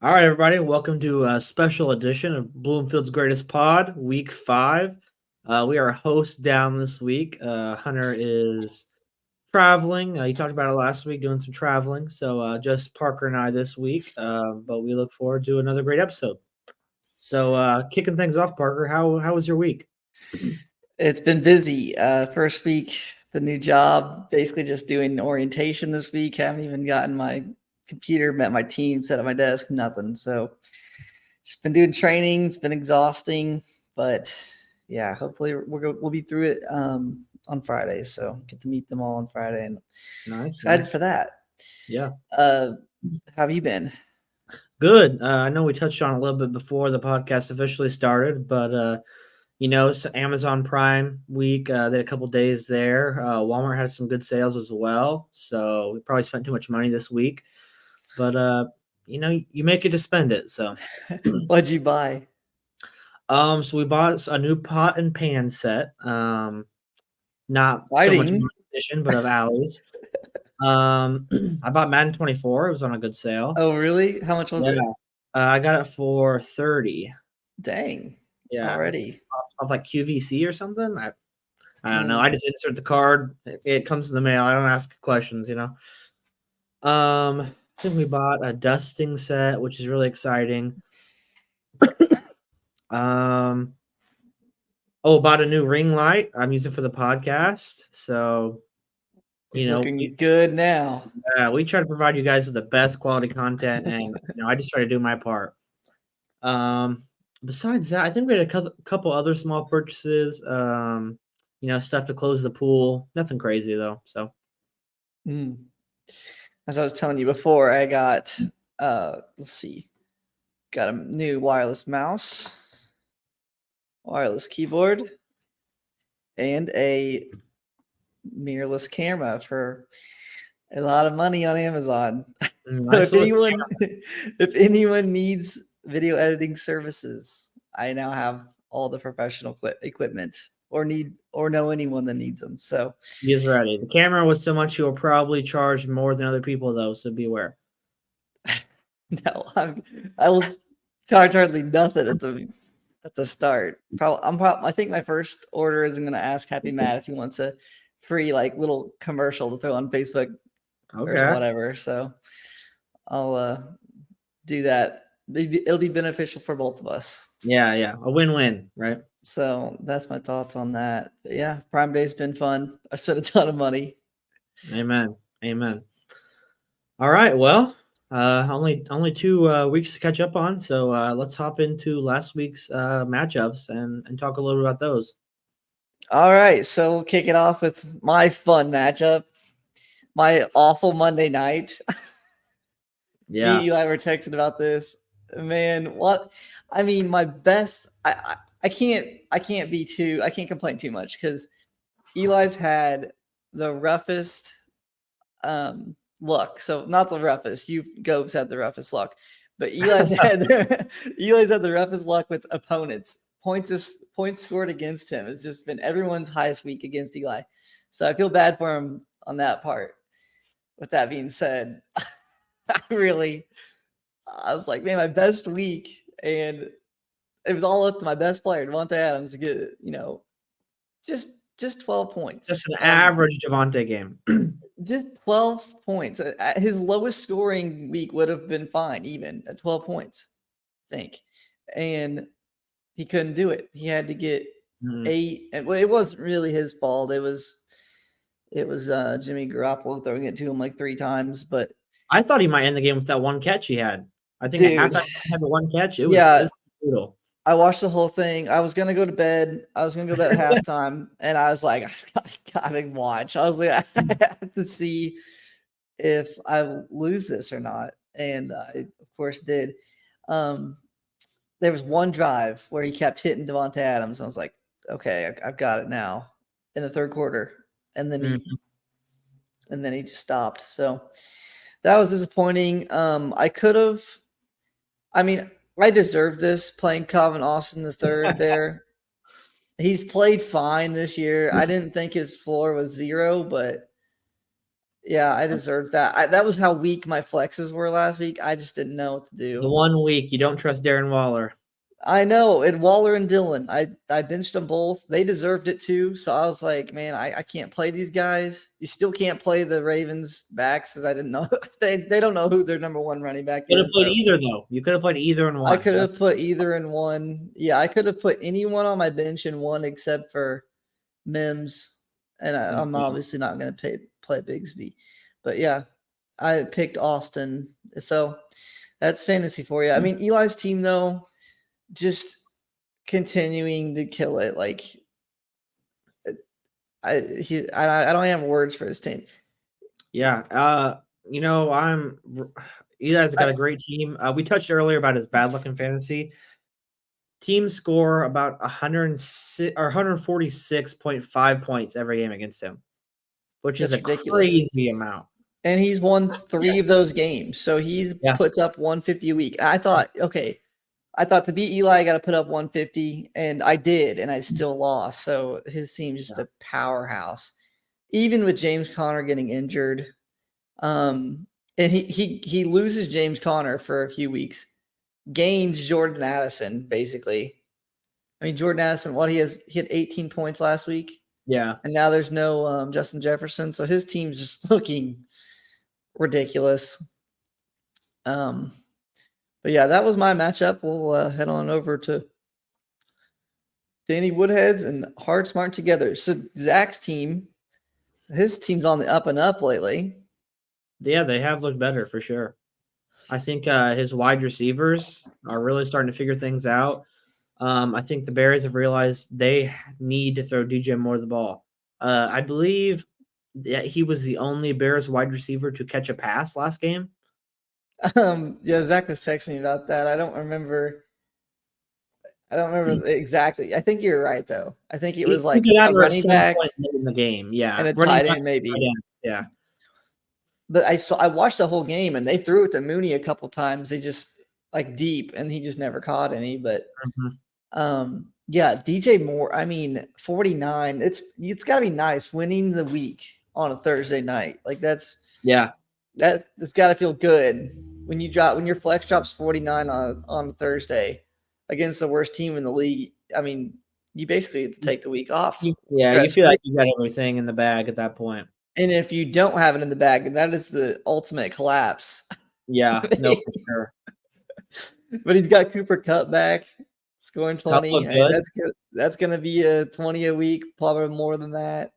All right, everybody, welcome to a special edition of Bloomfield's Greatest Pod, Week 5. We are host down this week. Hunter is traveling. He talked about it last week, doing some traveling. So just Parker and I this week, but we look forward to another great episode. So kicking things off, Parker, how was your week? It's been busy. First week, the new job, basically just doing orientation this week. Haven't even gotten my computer, met my team, set at my desk, nothing. So just been doing training. It's been exhausting, but yeah, hopefully we'll be through it on Friday. So get to meet them all on Friday, and Nice, excited nice. for that. Yeah. Uh, how have you been? Good. I know we touched on it a little bit before the podcast officially started, but Amazon Prime week, they had a couple days there. Walmart had some good sales as well, so we probably spent too much money this week. But you make it to spend it. So, What'd you buy? so we bought a new pot and pan set. Not so much Fighting. edition, but of Allie's. I bought Madden 24. It was on a good sale. Oh, really? How much was Yeah, it? I got it for 30. Dang. Yeah, Already. of like QVC or something. I don't know. Mm. I just insert the card. It comes in the mail. I don't ask questions, I think we bought a dusting set, which is really exciting. Um, bought a new ring light I'm using for the podcast. So, It's looking good now. we try to provide you guys with the best quality content, and I just try to do my part. Besides that, I think we had a couple other small purchases. Stuff to close the pool. Nothing crazy though. So. Mm. As I was telling you before, I got let's see, got a new wireless mouse, wireless keyboard, and a mirrorless camera for a lot of money on Amazon. So Nice if anyone needs video editing services, I now have all the professional equipment, or know anyone that needs them. So He is ready. The camera was so much you'll probably charge more than other people though, so beware. no, I will charge hardly nothing at the start. I think my first order is I'm going to ask Happy Matt if he wants a free little commercial to throw on Facebook or Okay. whatever. So I'll do that. It'll be beneficial for both of us. Yeah. A win-win, right? So that's my thoughts on that. But yeah, Prime Day's been fun. I spent a ton of money. Amen. All right. Well, only 2 weeks to catch up on, so let's hop into last week's matchups and talk a little bit about those. All right, so we'll kick it off with my fun matchup, my awful Monday night. Yeah. Me and Eli were texting about this. Man, what? I mean, my best. I can't complain too much because Eli's had the roughest luck. So not the roughest. You Gobes had the roughest luck, but Eli's had the roughest luck with opponents. Points scored against him. It's just been everyone's highest week against Eli. So I feel bad for him on that part. With that being said, I was like, man, my best week, and it was all up to my best player, Devontae Adams, to get just 12 points. Just an average Devontae game. Just 12 points. His lowest scoring week would have been fine, even at 12 points, I think. And he couldn't do it. He had to get 8. And it wasn't really his fault. It was Jimmy Garoppolo throwing it to him like 3 times. But I thought he might end the game with that one catch he had. I think at halftime he had the one catch. It was brutal. I watched the whole thing. I was gonna go to bed. I was gonna go to bed at halftime, and I was like, I gotta watch. I was like, I have to see if I lose this or not, and I of course did. There was one drive where he kept hitting Devontae Adams. And I was like, okay, I've got it now in the third quarter, and then he just stopped. So that was disappointing. I could have. I mean, I deserve this playing Calvin Austin the third there. He's played fine this year. I didn't think his floor was 0, but Yeah, I deserved that. That was how weak my flexes were last week. I just didn't know what to do. The 1 week you don't trust Darren Waller. I know, and Waller and Dillon. I benched them both. They deserved it too. So I was like, man, I can't play these guys. You still can't play the Ravens backs because I didn't know they don't know who their number one running back Could have is. played So either though. You could have played either in one. I could have put either in one. Yeah, I could have put anyone on my bench in one except for Mims, and I'm obviously not going to play Bigsby. But yeah, I picked Austin. So that's fantasy for you. I mean, Eli's team though, just continuing to kill it. Like I don't have words for his team. Yeah. You know, you guys have got a great team. We touched earlier about his bad luck in fantasy. Teams score about 106 or 146.5 points every game against him, which is a ridiculous. crazy amount. And he's won 3 of those games. So he's puts up 150 a week. I thought, okay, to beat Eli, I got to put up 150, and I did, and I still lost. So his team's just a powerhouse, even with James Conner getting injured. And he loses James Conner for a few weeks, gains Jordan Addison basically. I mean, Jordan Addison, he had 18 points last week. Yeah, and now there's no Justin Jefferson, so his team's just looking ridiculous. But yeah, that was my matchup. We'll head on over to Danny Woodhead's and Hard Smart Together. So Zach's team, his team's on the up and up lately. Yeah, they have looked better for sure. I think his wide receivers are really starting to figure things out. I think the Bears have realized they need to throw DJ Moore the ball. I believe that he was the only Bears wide receiver to catch a pass last game. Yeah, Zach was texting me about that. I don't remember exactly. I think you're right though. I think it was like a running back in the game, yeah, and a tight end maybe. Yeah. But I watched the whole game and they threw it to Mooney a couple times. They just like deep and he just never caught any. But yeah, DJ Moore. I mean, 49. It's got to be nice winning the week on a Thursday night. Like it's got to feel good when your flex drops 49 on Thursday against the worst team in the league. I mean, you basically have to take the week off. You feel like you got everything in the bag at that point. And if you don't have it in the bag, that is the ultimate collapse. Yeah, no, for sure. But he's got Cooper Kupp back, scoring 20. That's going to be a 20 a week, probably more than that.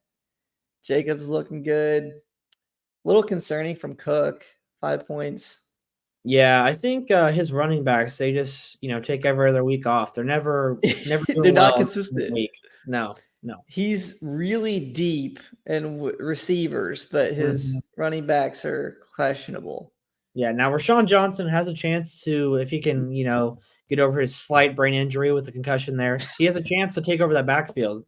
Jacobs looking good. A little concerning from Cook, 5 points. Yeah, I think his running backs, they just, take every other week off. They're never they're not consistent. No. He's really deep in receivers, but his running backs are questionable. Yeah, now Rashawn Johnson has a chance to, if he can, get over his slight brain injury with the concussion there, he has a chance to take over that backfield.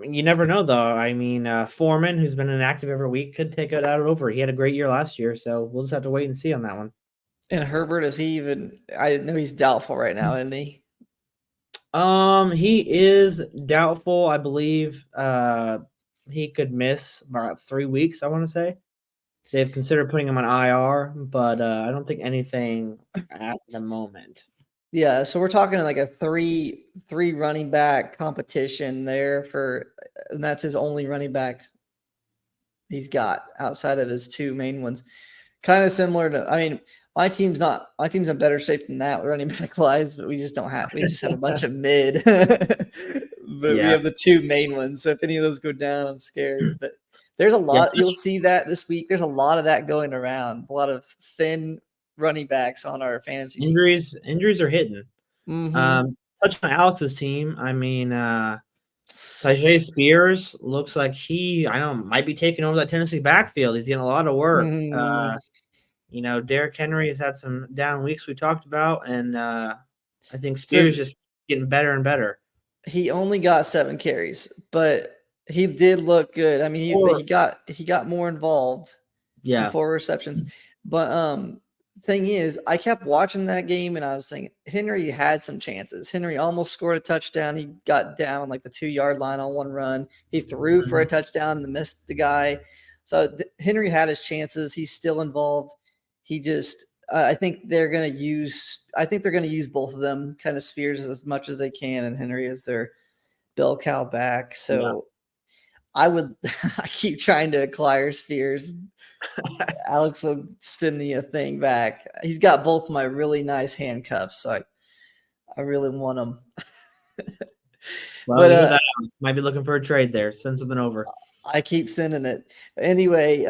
You never know, though. I mean, Foreman, who's been inactive every week, could take it out over. He had a great year last year, so we'll just have to wait and see on that one. And Herbert, is he even? I know he's doubtful right now, isn't he? He is doubtful. I believe he could miss about 3 weeks, I want to say. They've considered putting him on IR, but I don't think anything at the moment. Yeah, so we're talking like a three running back competition there and that's his only running back he's got outside of his 2 main ones. Kind of similar to, I mean, my team's in better shape than that running back wise, but we just have a bunch of mid. But we have the 2 main ones. So if any of those go down, I'm scared. But there's a lot, you'll see that this week. There's a lot of that going around. A lot of thin running backs on our fantasy injuries. teams. Injuries are hitting. Touching on Alex's team, I mean, Tyjae Spears looks like might be taking over that Tennessee backfield. He's getting a lot of work. Derrick Henry has had some down weeks we talked about, and I think Spears just getting better and better. He only got 7 carries, but he did look good. I mean, he got more involved. Yeah, 4 receptions. But thing is, I kept watching that game and I was thinking Henry had some chances. Henry almost scored a touchdown. He got down like the 2-yard line on one run. He threw for a touchdown and missed the guy. So Henry had his chances. He's still involved. He just, I think they're going to use. I think they're going to use both of them kind of spheres as much as they can, and Henry is their bell cow back. Yeah. So I would. I keep trying to acquire spheres. Alex will send me a thing back. He's got both my really nice handcuffs, so I really want them. Well, you hear that, Alex. Might be looking for a trade there. Send something over. I keep sending it. Anyway,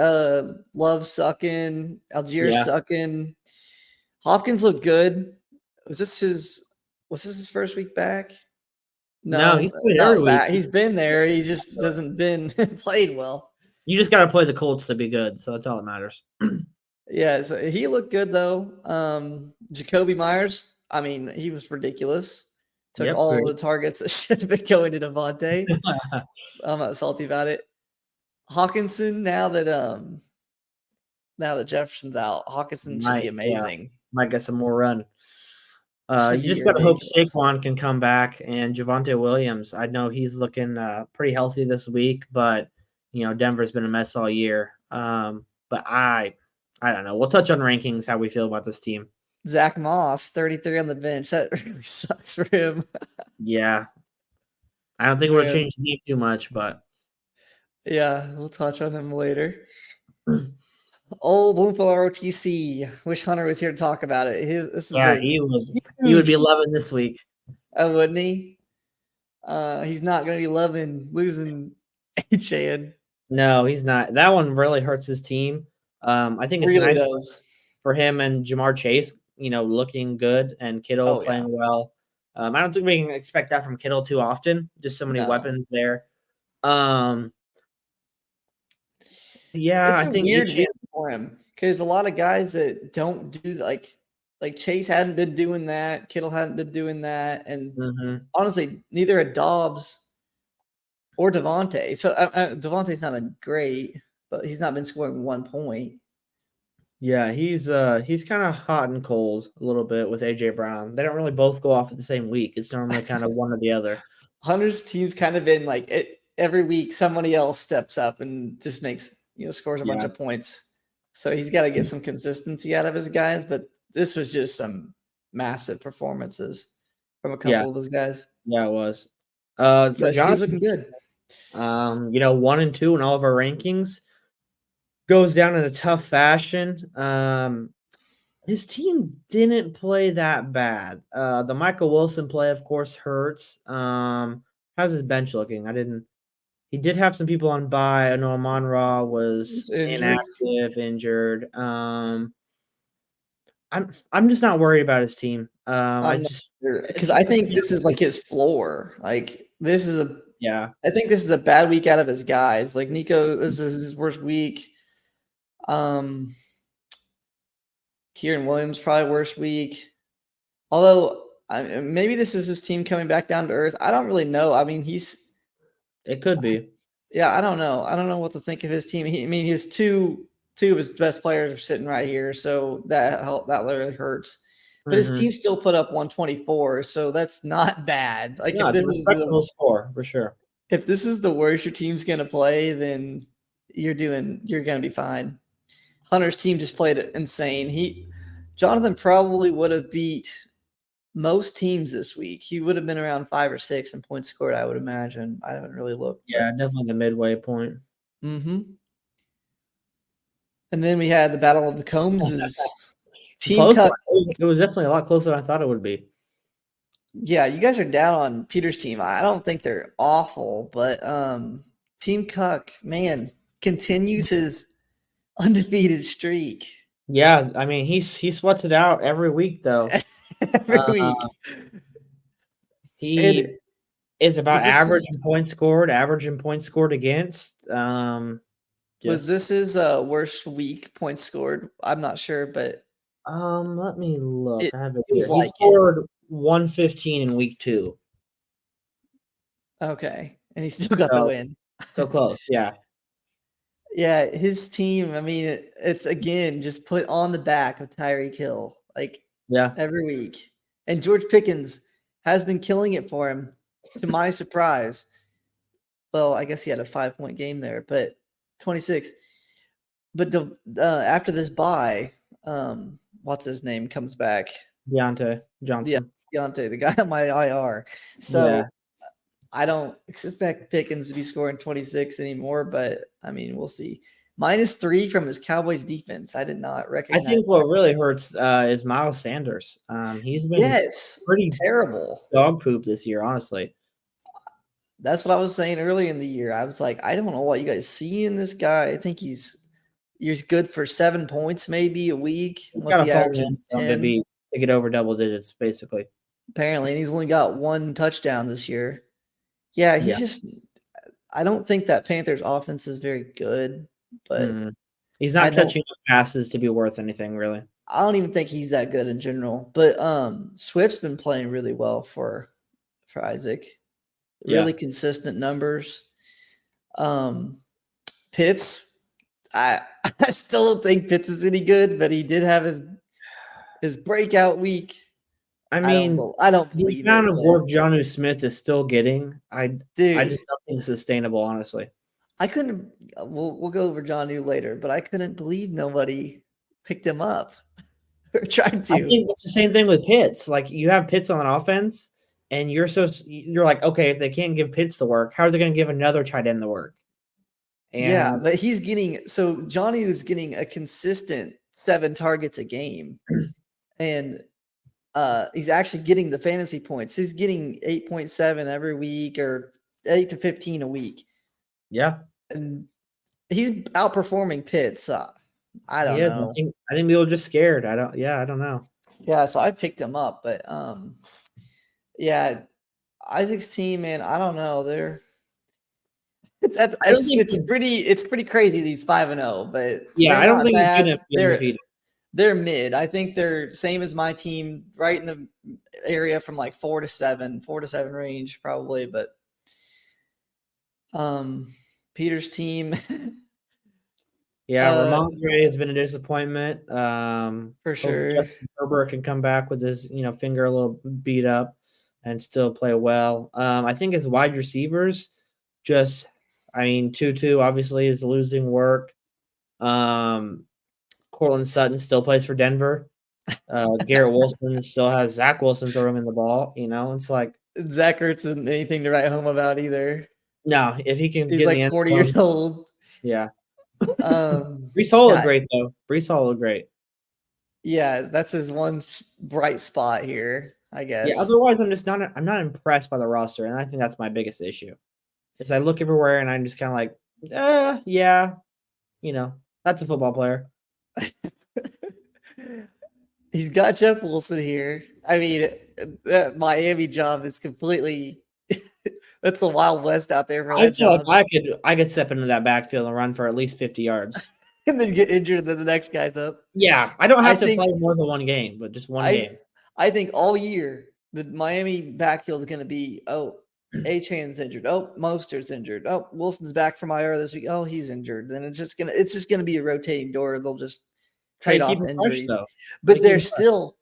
Love sucking, Algier sucking. Hopkins looked good. Was this his first week back? No, he's played not every back. week. He's been there. He just doesn't been played well. You just got to play the Colts to be good, so that's all that matters. Yeah, so he looked good though. Jacoby Myers, I mean, he was ridiculous. Took all the targets that should have been going to Devontae. I'm not salty about it. Hawkinson, now that Jefferson's out, Hawkinson should be amazing. Yeah. Might get some more run. You just got to hope Saquon can come back and Javonte Williams. I know he's looking pretty healthy this week, but Denver's been a mess all year. But I don't know. We'll touch on rankings, how we feel about this team. Zach Moss, 33 on the bench. That really sucks for him. Yeah. I don't think it would change the game too much, but yeah, we'll touch on him later. Old Bloomfield ROTC. Wish Hunter was here to talk about it. He would be loving this week. Oh, wouldn't he? He's not going to be loving losing Chad. No, he's not. That one really hurts his team. I think it's really nice for him and Jamar Chase, looking good, and Kittle playing well. I don't think we can expect that from Kittle too often. Just so many weapons there. Yeah, it's a weird week for him because a lot of guys that don't do like Chase hadn't been doing that, Kittle hadn't been doing that, and honestly, neither had Dobbs or Devontae. So Devontae's not been great, but he's not been scoring 1 point. Yeah, he's kind of hot and cold a little bit with AJ Brown. They don't really both go off at the same week. It's normally kind of one or the other. Hunter's team's kind of been like every week somebody else steps up and just makes scores a bunch of points. So he's got to get some consistency out of his guys, but this was just some massive performances from a couple of his guys. Yeah, it was. For John's looking good. 1 and 2 in all of our rankings. Goes down in a tough fashion. His team didn't play that bad. The Michael Wilson play, of course, hurts. How's his bench looking? He did have some people on bye. I know Amon-Ra was inactive, injured. I'm just not worried about his team. Because I think this is like his floor. Like this is I think this is a bad week out of his guys. Like Nico, this is his worst week. Kieran Williams probably worst week. Although maybe this is his team coming back down to earth. I don't really know. I mean, it could be. Yeah, I don't know. I don't know what to think of his team. His two of his best players are sitting right here, so that literally hurts. But his team still put up 124, so that's not bad. Like if this is a respectable score for sure. If this is the worst your team's gonna play, then you're gonna be fine. Hunter's team just played insane. Jonathan probably would have beat most teams this week. He would have been around 5 or 6 in points scored, I would imagine. I haven't really looked. Yeah, definitely the midway point. And then we had the Battle of the Combs. Team cut. It was definitely a lot closer than I thought it would be. Yeah, you guys are down on Peter's team. I don't think they're awful, but Team Cuck, man, continues his undefeated streak. Yeah, I mean he sweats it out every week though. Every week. He is about average in points scored, average in points scored against. Was this his worst week points scored? I'm not sure, but let me look. I have it here. He scored 115 in week 2. Okay, and he still got the win. So close, yeah. Yeah, his team, I mean, it's again just put on the back of Tyreek Hill, like, Yeah. every week. And George Pickens has been killing it for him, to my surprise. Well, I guess he had a 5-point game there, but 26. But after this bye, what's his name comes back? Deontay Yeah, Johnson. Deontay, the guy on my IR. Yeah. So I don't expect Pickens to be scoring 26 anymore, but I mean, we'll see. -3 from his Cowboys defense. I did not I recognize think that. what really hurts is Miles Sanders. He's been Yes, pretty terrible. dog poop this year, honestly. That's what I was saying early in the year. I was like, I don't know what you guys see in this guy. I think he's good for 7 points maybe a week. He's What's got he to fall in the averaging? end zone 10 to get over double digits, basically. apparently, and he's only got 1 touchdown this year. Yeah, Yeah. I don't think that Panthers offense is very good, but Mm. He's I not don't catching enough passes to be worth anything, really. I don't even think he's that good in general. But Swift's been playing really well for Isaac. Yeah. Really consistent numbers. Um Pitts, I I still don't think Pitts is any good, but he did have his breakout week. I mean, I don't the believe amount it, of but work Jonnu Smith is still getting, I dude, just don't think it's sustainable, honestly. I couldn't. We'll go over John New later, but I couldn't believe nobody picked him up or tried I to. think it's the same thing with Pitts. Like you have Pitts on offense, and you're like, okay, if they can't give Pitts the work, how are they going to give another tight end the work? Yeah, And but he's getting so Johnny was getting a consistent 7 targets a game, and he's actually getting the fantasy points. He's getting 8.7 every week or 8 to 15 a week, yeah, and he's outperforming Pitts. So I he don't is. know. I think people are just scared. I don't know. Yeah, so I picked him up, but yeah, Isaac's team, man, I don't know. I don't think. It's pretty crazy these 5-0, but Yeah, they're I don't not think he's bad. going to be undefeated. They're mid. I think they're same as my team, right in the area from like 4 to 7 range probably. But um, Peter's team, Yeah, uh, Ramondre has been a disappointment. for Hope sure. Justin Herbert can come back with his finger a little beat up and still play well. I think his wide receivers just, I mean, Tutu obviously is losing work. Cortland Sutton still plays for Denver. Garrett Wilson still has Zach Wilson throwing him the ball. It's like, Zach Ertz isn't anything to write home about either. no, if he can He's get in the like end 40 zone, years old. yeah. Brees Hall looked Scott, great though. Brees Hall looked great. yeah, that's his one bright spot here, I Yeah, guess. otherwise I'm not impressed by the roster, and I think that's my biggest issue. Is I look everywhere and I'm just kind of like, yeah, that's a football player. He's got Jeff Wilson here. I mean, that Miami job is completely that's the Wild West out there for I that feel like job. I could step into that backfield and run for at least 50 yards. And then get injured, and then the next guy's up. Yeah, I don't I have to think play more than one game, but just one I game. I think all year the Miami backfield is going to be Achan's injured. Oh, Mostert's injured. Oh, Wilson's back from IR this week. Oh, he's injured. Then it's just gonna be a rotating door. They'll just How you trade keep off them fresh injuries. though? How But you keep they're 'em fresh? still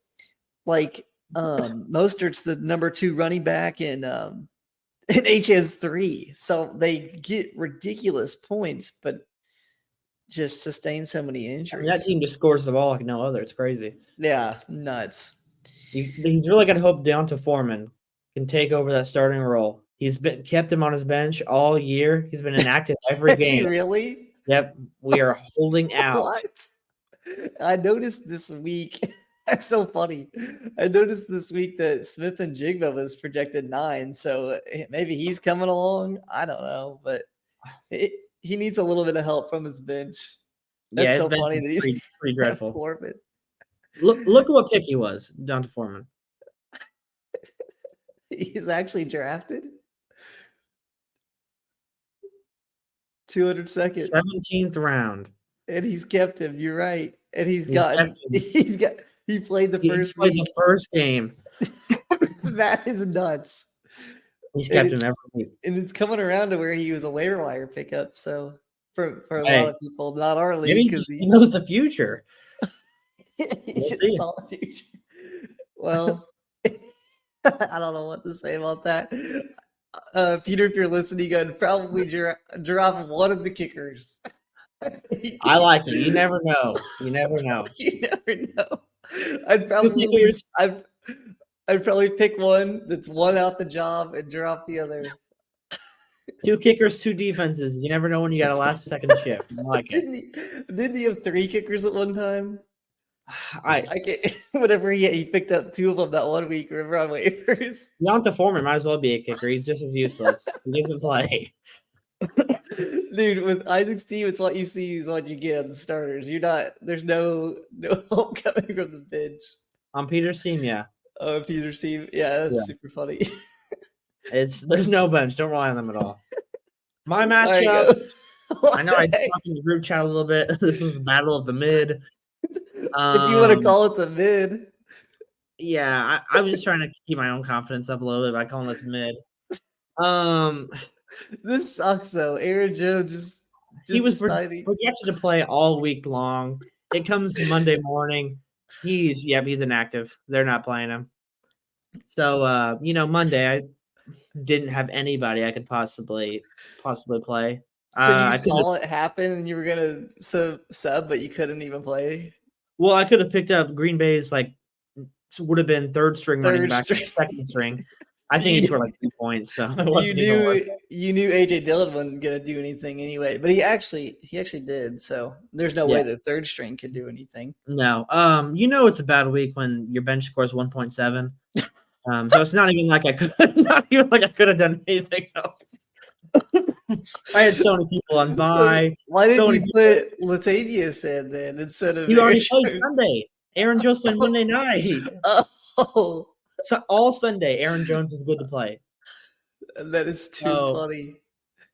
like Mostert's the number 2 running back and H has 3. So they get ridiculous points, but just sustain so many I mean, that injuries. team just scores the ball like no other. It's crazy. Yeah, nuts. He's really got to hope Deonta Foreman can take over that starting role. He's been kept him on his bench all year. He's been inactive every Is he game. really? Yep, we are holding out. What? I noticed this week. That's so funny. I noticed this week that Smith and Jigba was projected 9, so maybe he's coming along. I don't know, but he needs a little bit of help from his bench. Yeah, That's his so bench funny is that he's pretty dreadful. Foreman. Look at what pick he was, Deonta Foreman. He's actually drafted 202nd, 17th round. and he's kept him. You're right, and He's kept him. he played the He first played week. the first game. That is nuts. He's And kept him it's every week. and it's coming around to where he was a waiver wire pickup. So for a Hey, lot of people, not our maybe league because he knows the future. he We'll just see. saw the future. Well, I don't know what to say about that. Peter, if you're listening, I'd probably drop one of the kickers. I like it. You never know. You never know. You never know. I'd 2 probably kickers, I'd probably pick one that's one out the job and drop the other. 2 kickers, 2 defenses. You never know when you got a last second shift. I like it. Didn't he have 3 kickers at one time? I I can't. Whatever he picked up 2 of them that 1 week. Remember on waivers. Deonta Foreman might as well be a kicker. He's just as useless. He doesn't play. Dude, with Isaac's team, it's what you see is what you get on the starters. You're not. There's no help coming from the bench. On Peter's team, yeah. Oh, Peter's team, yeah, that's super funny. There's no bench. Don't rely on them at all. My All right, matchup. go. I know I talked in the group chat a little bit. This was the battle of the mid. If you want to call it the mid. Yeah, I was just trying to keep my own confidence up a little bit by calling this mid. This sucks though. Aaron Jones just He was deciding. projected to play all week long. It comes to Monday morning. He's inactive. They're not playing him. So Monday I didn't have anybody I could possibly play. So you saw it happen and you were gonna sub, but you couldn't even play. Well, I could have picked up Green Bay's would have been third string running back, second string. I think he scored like 2 points, so it wasn't even worth it. You knew AJ Dillon wasn't gonna do anything anyway, but he actually did. So there's no way the third string could do anything. No, it's a bad week when your bench scores 1.7. So it's not even like I could have done anything else. I had so many people on bye. Why didn't you put Latavius in then instead of? You already played Sunday. Aaron Jones played Monday night. Oh. So all Sunday, Aaron Jones is good to play. That is too funny.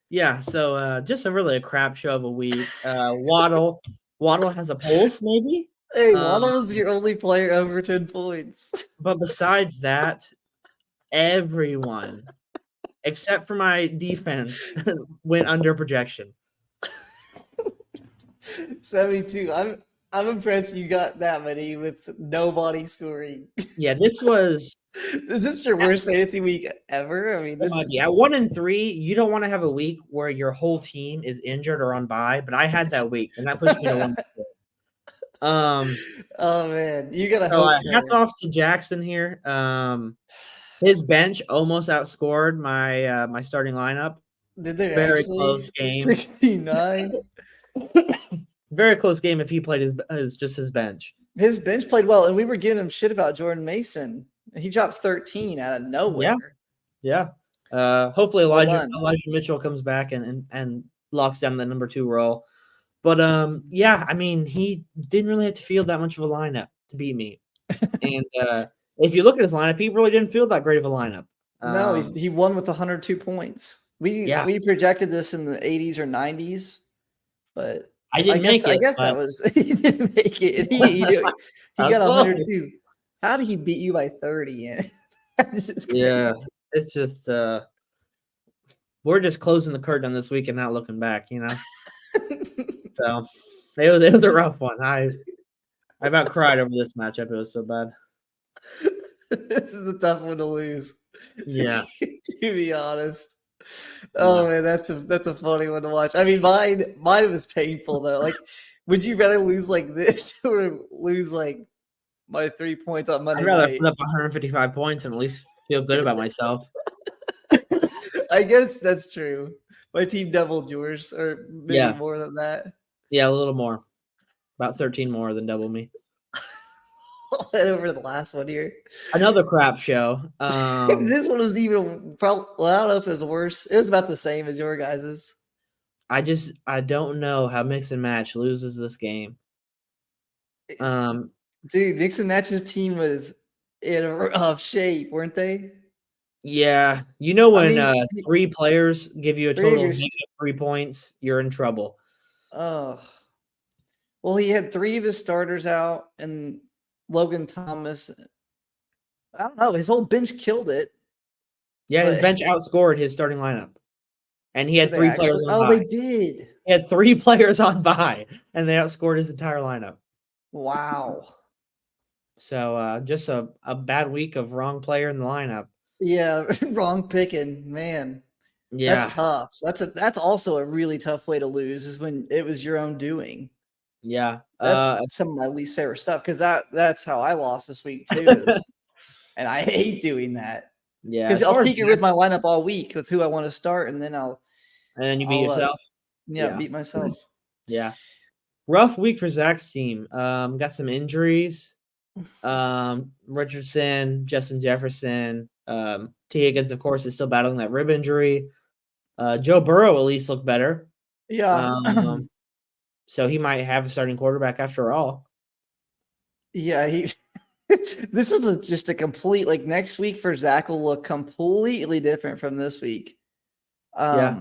Yeah, so just a crap show of a week. Waddle has a pulse, maybe. Hey, Waddle was your only player over 10 points. But besides that, everyone, except for my defense, went under projection. 72. I'm impressed you got that many with nobody scoring. Yeah, this was. Is this your worst fantasy week ever? I mean, this is at 1-3. You don't want to have a week where your whole team is injured or on bye, but I had that week, and that puts me to 1-3. Oh man, you gotta hope. Hats off to Jackson here. His bench almost outscored my starting lineup. Did they very close game? 69. Very close game if he played his bench. His bench played well, and we were giving him shit about Jordan Mason. He dropped 13 out of nowhere. Yeah. Hopefully Elijah Mitchell comes back and locks down the number 2 role. But I mean, he didn't really have to field that much of a lineup to beat me. And if you look at his lineup, he really didn't field that great of a lineup. No, he won with 102 points. We projected this in the 80s or 90s, but I guess that was he didn't make it. He got 102. How did he beat you by 30? Yeah, it's just we're just closing the curtain on this week and not looking back, So it was a rough one. I about cried over this matchup. It was so bad. This is a tough one to lose. Yeah, to be honest. Oh man, that's a funny one to watch. I mean, mine was painful though. Like, would you rather lose like this or lose like my 3 points on Monday night? I'd rather put up 155 points and at least feel good about myself. I guess that's true. My team doubled yours, or maybe more than that. Yeah, a little more. About 13 more than double me. I'll head over to the last one here. Another crap show. This one was even probably. Well, I don't know if it was worse. It was about the same as your guys's. I don't know how Mix and Match loses this game. Dude, Mix and Match's team was in a rough shape, weren't they? Yeah, when 3 players give you a total of 3 points, you're in trouble. Oh, well, he had 3 of his starters out, and Logan Thomas. I don't know. His whole bench killed it. Yeah, his bench outscored his starting lineup, and he had 3 players on bye. They did. He had 3 players on bye, and they outscored his entire lineup. Wow. So just a bad week of wrong player in the lineup. Yeah, wrong picking, man. Yeah, That's tough. That's also a really tough way to lose is when it was your own doing. yeah. That's some of my least favorite stuff because that's how I lost this week too. And I hate doing that Yeah. because As I'll far as tinker with my lineup all week with who I want to start, and then and then you beat I'll yourself. Yeah. beat myself. Yeah. Rough week for Zach's team. Got some injuries. Richardson, Justin Jefferson, T. Higgins, of course, is still battling that rib injury. Joe Burrow at least looked better. Yeah. So he might have a starting quarterback after all. Yeah, this is just a complete like next week for Zach will look completely different from this week. Yeah.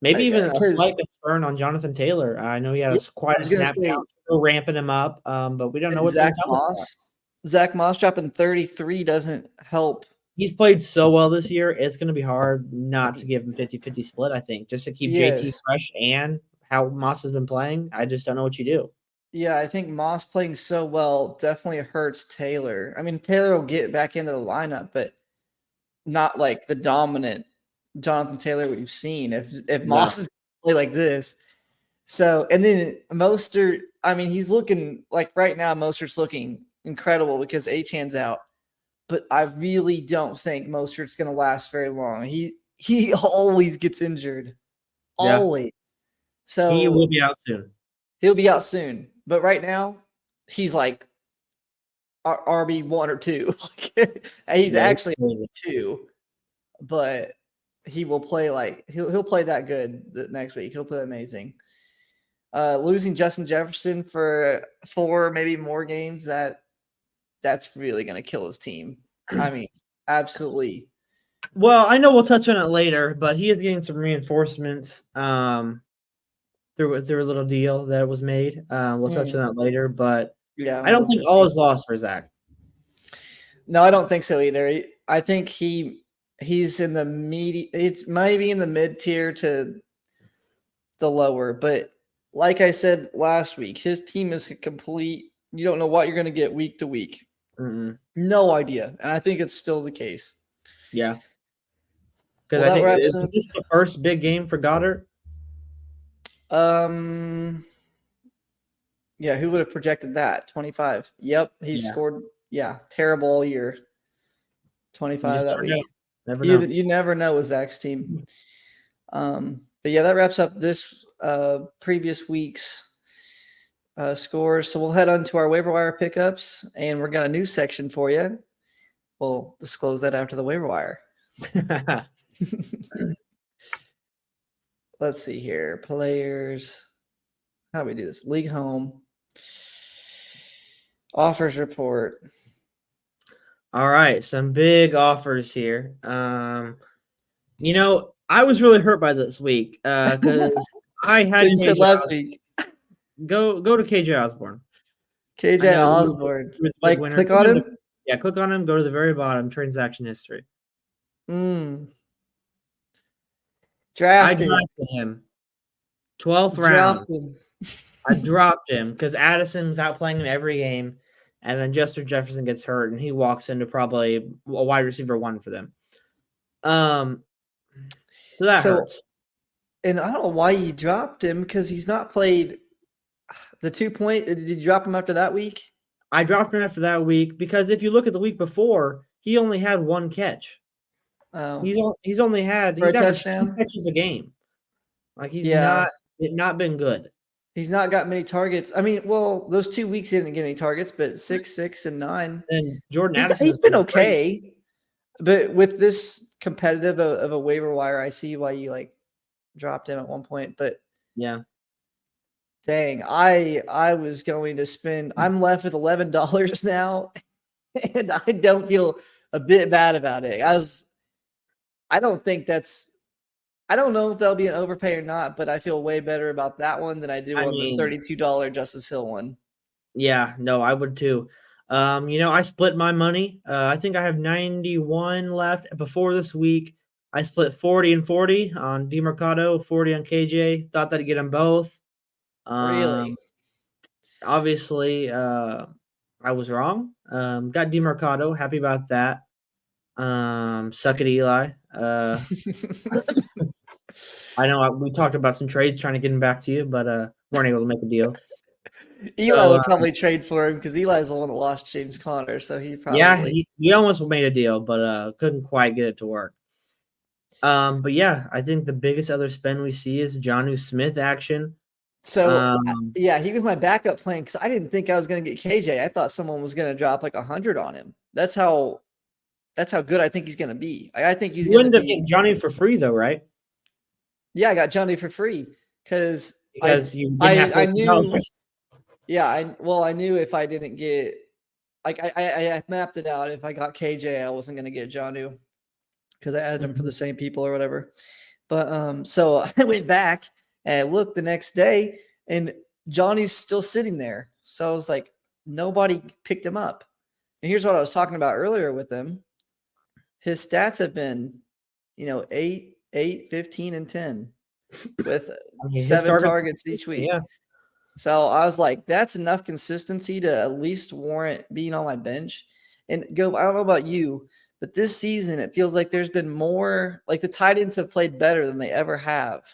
Maybe even a 'cause slight concern on Jonathan Taylor. I know he had yeah, quite I a was gonna snap say, count, still ramping him up, but we don't know and what's going to come with that. Zach Moss dropping 33 doesn't help. He's played so well this year, it's going to be hard not to give him 50-50 split, I think, just to keep JT Yes. fresh and how Moss has been playing. I just don't know what you do. Yeah, I think Moss playing so well definitely hurts Taylor. I mean, Taylor will get back into the lineup, but not like the dominant Jonathan Taylor we've seen. If Moss is play like this, so and then Mostert, I mean, he's looking like right now. Mostert's looking incredible because Achan's out, but I really don't think Mostert's going to last very long. He always gets injured, Yeah. always. He will So be out soon. he'll be out soon, but right now he's like RB1 or 2. He's actually 2, but he will play like he'll play that good the next week. He'll play amazing. Losing Justin Jefferson for 4 maybe more games that's really going to kill his team. I mean, absolutely. Well, I know we'll touch on it later, but he is getting some reinforcements through a little deal that was made. We'll touch on that later, but Yeah, I don't think all is lost for Zach. No, I don't think so either. I think he's in the it's maybe in the mid tier to the lower, but like I said last week, his team is complete. You don't know what you're going to get week to week. Mm-mm. No idea, and I think it's still the case. Yeah, because I think is this the first big game for Goddard? Yeah, who would have projected that? 25. Yep, he's scored. Yeah, terrible all year. 25 that week. Never know. You never know with Zach's team. But yeah, that wraps up this previous week's scores. So we'll head on to our waiver wire pickups, and we're got a new section for you. We'll disclose that after the waiver wire. Let's see here. Players. How do we do this? League home. Offers report. All right, some big offers here. You know, I was really hurt by this week because I had. So you said last week. Go to KJ Osborne. KJ Osborne. Like, click on him? Yeah, click on him. Go to the very bottom. Transaction history. Drafted him. 12th round. I dropped him because Addison's outplaying him every game, and then Justin Jefferson gets hurt, and he walks into probably a wide receiver 1 for them. So that hurts. And I don't know why you dropped him because he's not played the 2 point. Did you drop him after that week? I dropped him after that week because if you look at the week before, he only had 1 catch. Oh, he's only had a touchdown? 2 catches a game. Like he's not been good. He's not got many targets. I mean, well, those 2 weeks he didn't get any targets, but 6, and 9. And Jordan Addison, he's been okay. Great. But with this competitive of a waiver wire, I see why you like dropped him at one point. But yeah, dang, I was going to spend. I'm left with $11 now, and I don't feel a bit bad about it. I don't think that's. I don't know if that'll be an overpay or not, but I feel way better about that one than I do on the $32 Justice Hill one. Yeah, no, I would too. I split my money. I think I have 91 left before this week. I split 40 and 40 on DeMarcado, 40 on KJ. Thought that I'd get them both. Really? Obviously, I was wrong. Got DeMarcado. Happy about that. Suck it, Eli. I know we talked about some trades trying to get him back to you, but weren't able to make a deal. Eli So, would probably trade for him because Eli's the one that lost James Conner, so he yeah, probably. he almost made a deal, but couldn't quite get it to work. But yeah, I think the biggest other spend we see is Jonnu Smith action. So yeah, he was my backup plan because I didn't think I was going to get KJ. I thought someone was going to drop like 100 on him. That's how good I think he's going to be. I think he's you going to ended up be. getting Jonnu for free though, right? Yeah, I got Johnny for free because You didn't have I knew. $14. Yeah, I knew if I didn't get like I mapped it out. If I got KJ, I wasn't going to get Jonnu because I added them for the same people or whatever. But so I went back and I looked the next day and Johnny's still sitting there. So I was like, nobody picked him up. And here's what I was talking about earlier with him. His stats have been, 8, 15, and 10 with 7 targets each week. Yeah. So I was like, that's enough consistency to at least warrant being on my bench. And I don't know about you, but this season it feels like there's been more, like the tight ends have played better than they ever have.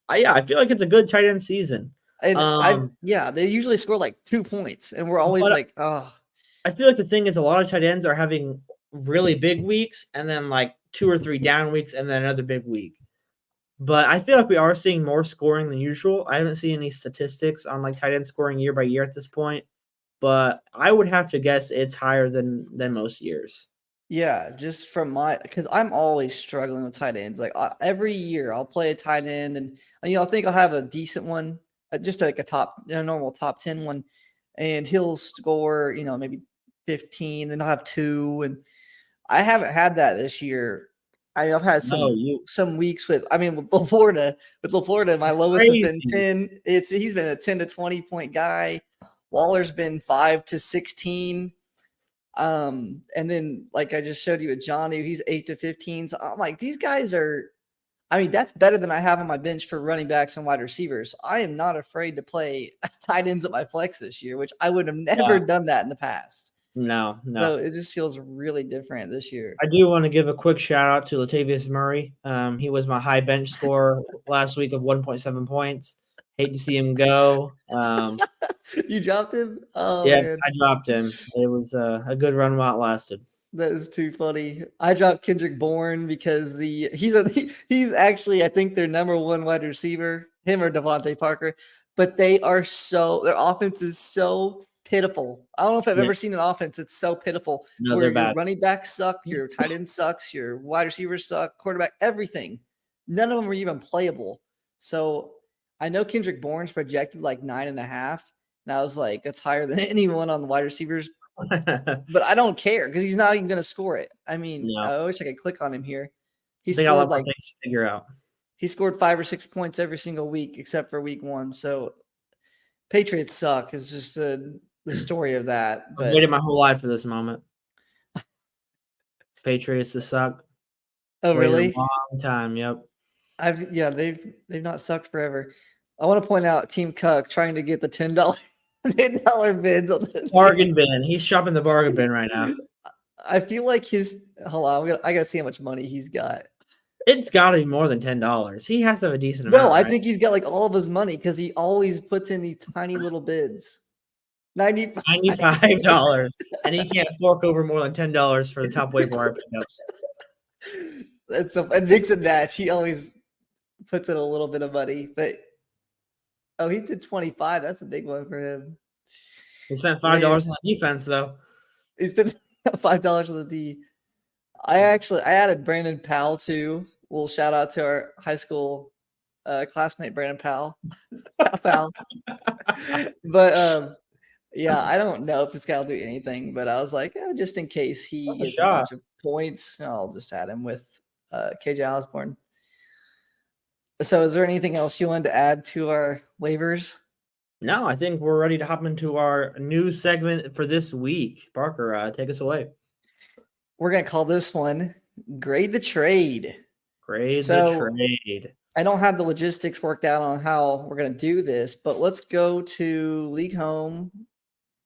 I feel like it's a good tight end season. And they usually score like 2 points, and we're always like, oh. I feel like the thing is a lot of tight ends are having really big weeks and then like 2 or 3 down weeks and then another big week. But I feel like we are seeing more scoring than usual. I haven't seen any statistics on like tight end scoring year by year at this point, but I would have to guess it's higher than most years. Yeah, just from because I'm always struggling with tight ends. Like every year, I'll play a tight end, and I think I'll have a decent one, just like a normal top 10 one, and he'll score, maybe 15, then I'll have 2, and I haven't had that this year. I've had some weeks with LaPorta, my lowest has been 10. He's been a 10 to 20 point guy. Waller's been 5 to 16. And then like I just showed you with Johnny, he's 8 to 15. So I'm like, these guys are, that's better than I have on my bench for running backs and wide receivers. I am not afraid to play tight ends at my flex this year, which I would have never done that in the past. No. So it just feels really different this year. I do want to give a quick shout out to Latavius Murray. He was my high bench score last week of 1.7 points. Hate to see him go. You dropped him? Oh, yeah, man. I dropped him. It was a good run while it lasted. That is too funny. I dropped Kendrick Bourne because he's actually, I think, their number 1 wide receiver, him or Devontae Parker, but their offense is so pitiful. I don't know if I've ever seen an offense that's so pitiful where your bad. running backs suck, your tight end sucks, your wide receivers suck, quarterback, everything. None of them are even playable. So I know Kendrick Bourne's projected like 9.5, and I was like, that's higher than anyone on the wide receivers. But I don't care because he's not even going to score it. I wish I could click on him here. He scored like things to figure out. He scored 5 or 6 points every single week except for week 1. So Patriots suck is just the story of that. I've waited my whole life for this moment. Patriots to suck. Oh, really? A long time. Yep. They've not sucked forever. I want to point out Team Cuck trying to get the $10 bids on the bargain bin. He's shopping the bargain bin right now. I feel like hold on, I gotta see how much money he's got. It's got to be more than $10. He has to have a decent amount. No, I think he's got like all of his money because he always puts in these tiny little bids. $95, and he can't fork over more than $10 for the top waiver wire pickups. That's and mix and match. He always puts in a little bit of money, but he did 25. That's a big one for him. He spent $5 on the defense, though. He spent $5 on the D. I added Brandon Powell too. We'll shout out to our high school classmate Brandon Powell. Powell. But yeah, I don't know if this guy will do anything, but I was like, just in case he gets a bunch of points, I'll just add him with KJ Osborne. So is there anything else you wanted to add to our waivers? No, I think we're ready to hop into our new segment for this week. Parker, take us away. We're going to call this one Grade the Trade. Grade the So trade. I don't have the logistics worked out on how we're going to do this, but let's go to League Home.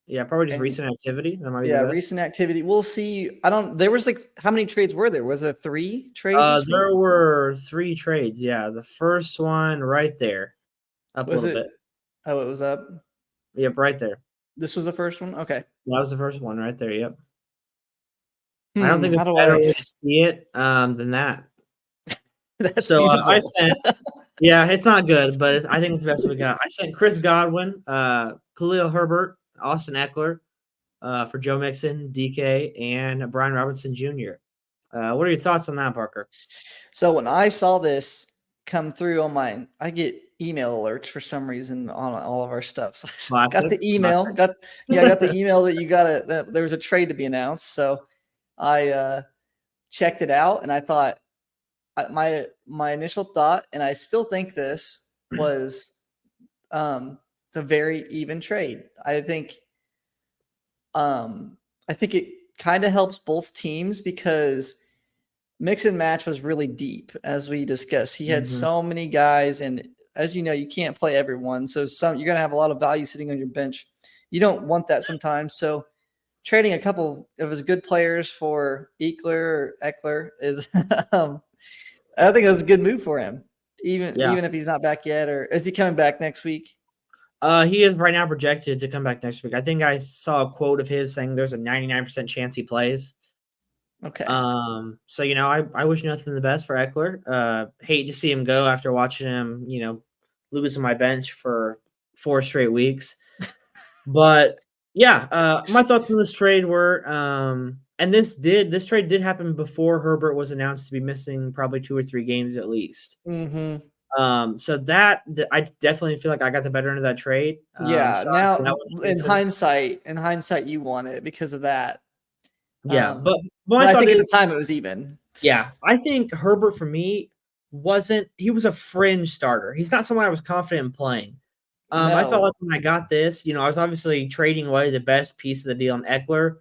Yeah, probably just And recent activity. That might be the yeah, best. recent activity. We'll see. There was like, how many trades were there? Was there 3 trades this week? There were 3 trades. Yeah, the first one right there, up a Was little it? bit. Oh, it was up. Yep, right there. This was the first one. Okay. That was the first one right there. Yep. I don't think How there's do a better I? way to see it than that. That's So I beautiful. sent. Yeah, it's not good, but I think it's the best we got. I sent Chris Godwin, Khalil Herbert, Austin Eckler, for Joe Mixon, DK, and Brian Robinson Jr. What are your thoughts on that, Parker? So when I saw this come through on mine, I get email alerts for some reason on all of our stuff. So I got Classic. the email. Classic. I got the email that that there was a trade to be announced. So I checked it out, and I thought my initial thought, and I still think this was it's a very even trade. I think it kind of helps both teams because mix and match was really deep, as we discussed. He had Mhm. so many guys, and as you know, you can't play everyone. So you're gonna have a lot of value sitting on your bench. You don't want that sometimes. So trading a couple of his good players for Eckler is I think it was a good move for him. Yeah. Even if he's not back yet, or is he coming back next week? He is right now projected to come back next week. I think I saw a quote of his saying there's a 99% chance he plays. Okay. So I wish nothing but the best for Eckler. Hate to see him go after watching him, lose on my bench for 4 straight weeks. But yeah, my thoughts on this trade were, and this trade did happen before Herbert was announced to be missing probably 2 or 3 games at least. Mm-hmm. So I definitely feel like I got the better end of that trade. Yeah. Sorry for that Now, one, Jason. in hindsight, you won it because of that. Yeah, but Um, my but I thought think at is, the time it was even. yeah, I think Herbert for me he was a fringe starter. He's not someone I was confident in playing. I felt No, like when I got this, I was obviously trading away the best piece of the deal on Eckler,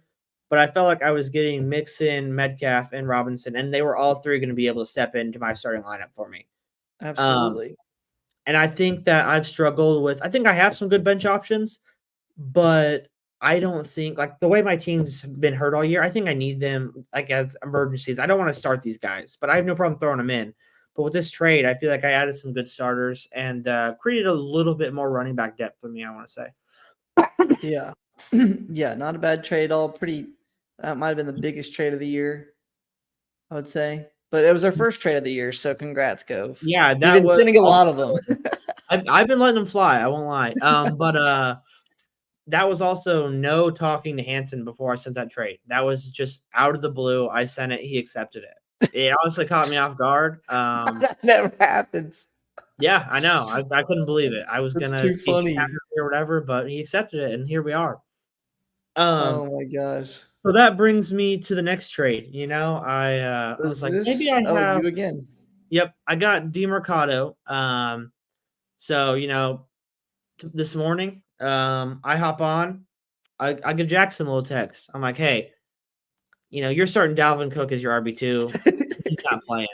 but I felt like I was getting Mixon, Metcalf, and Robinson, and they were all 3 going to be able to step into my starting lineup for me. Um, absolutely. and I think that I've struggled with. I think I have some good bench options, but I don't think like the way my team's been hurt all year. I think I need them like as emergencies. I don't want to start these guys, but I have no problem throwing them in. But with this trade, I feel like I added some good starters and created a little bit more running back depth for me. I want to say. Yeah. Yeah, not a bad trade at all. That might have been the biggest trade of the year, I would say. But it was our first trade of the year, so congrats, Gove. Yeah, We've that been was sending a lot of them. also. I've been letting them fly. I won't lie. But that was also no talking to Hansen before I sent that trade. That was just out of the blue. I sent it. He accepted it. It honestly caught me off guard. That never happens. Yeah, I know. I couldn't believe it. I was That's gonna too get funny. countered or whatever, but he accepted it, and here we are. Um, Oh my gosh. so that brings me to the next trade. I was Was like, maybe I this? Oh, have. you again. Yep, I got DeMercado. So this morning, I hop on. I give Jackson a little text. I'm like, hey, you're starting Dalvin Cook as your RB2. He's not playing.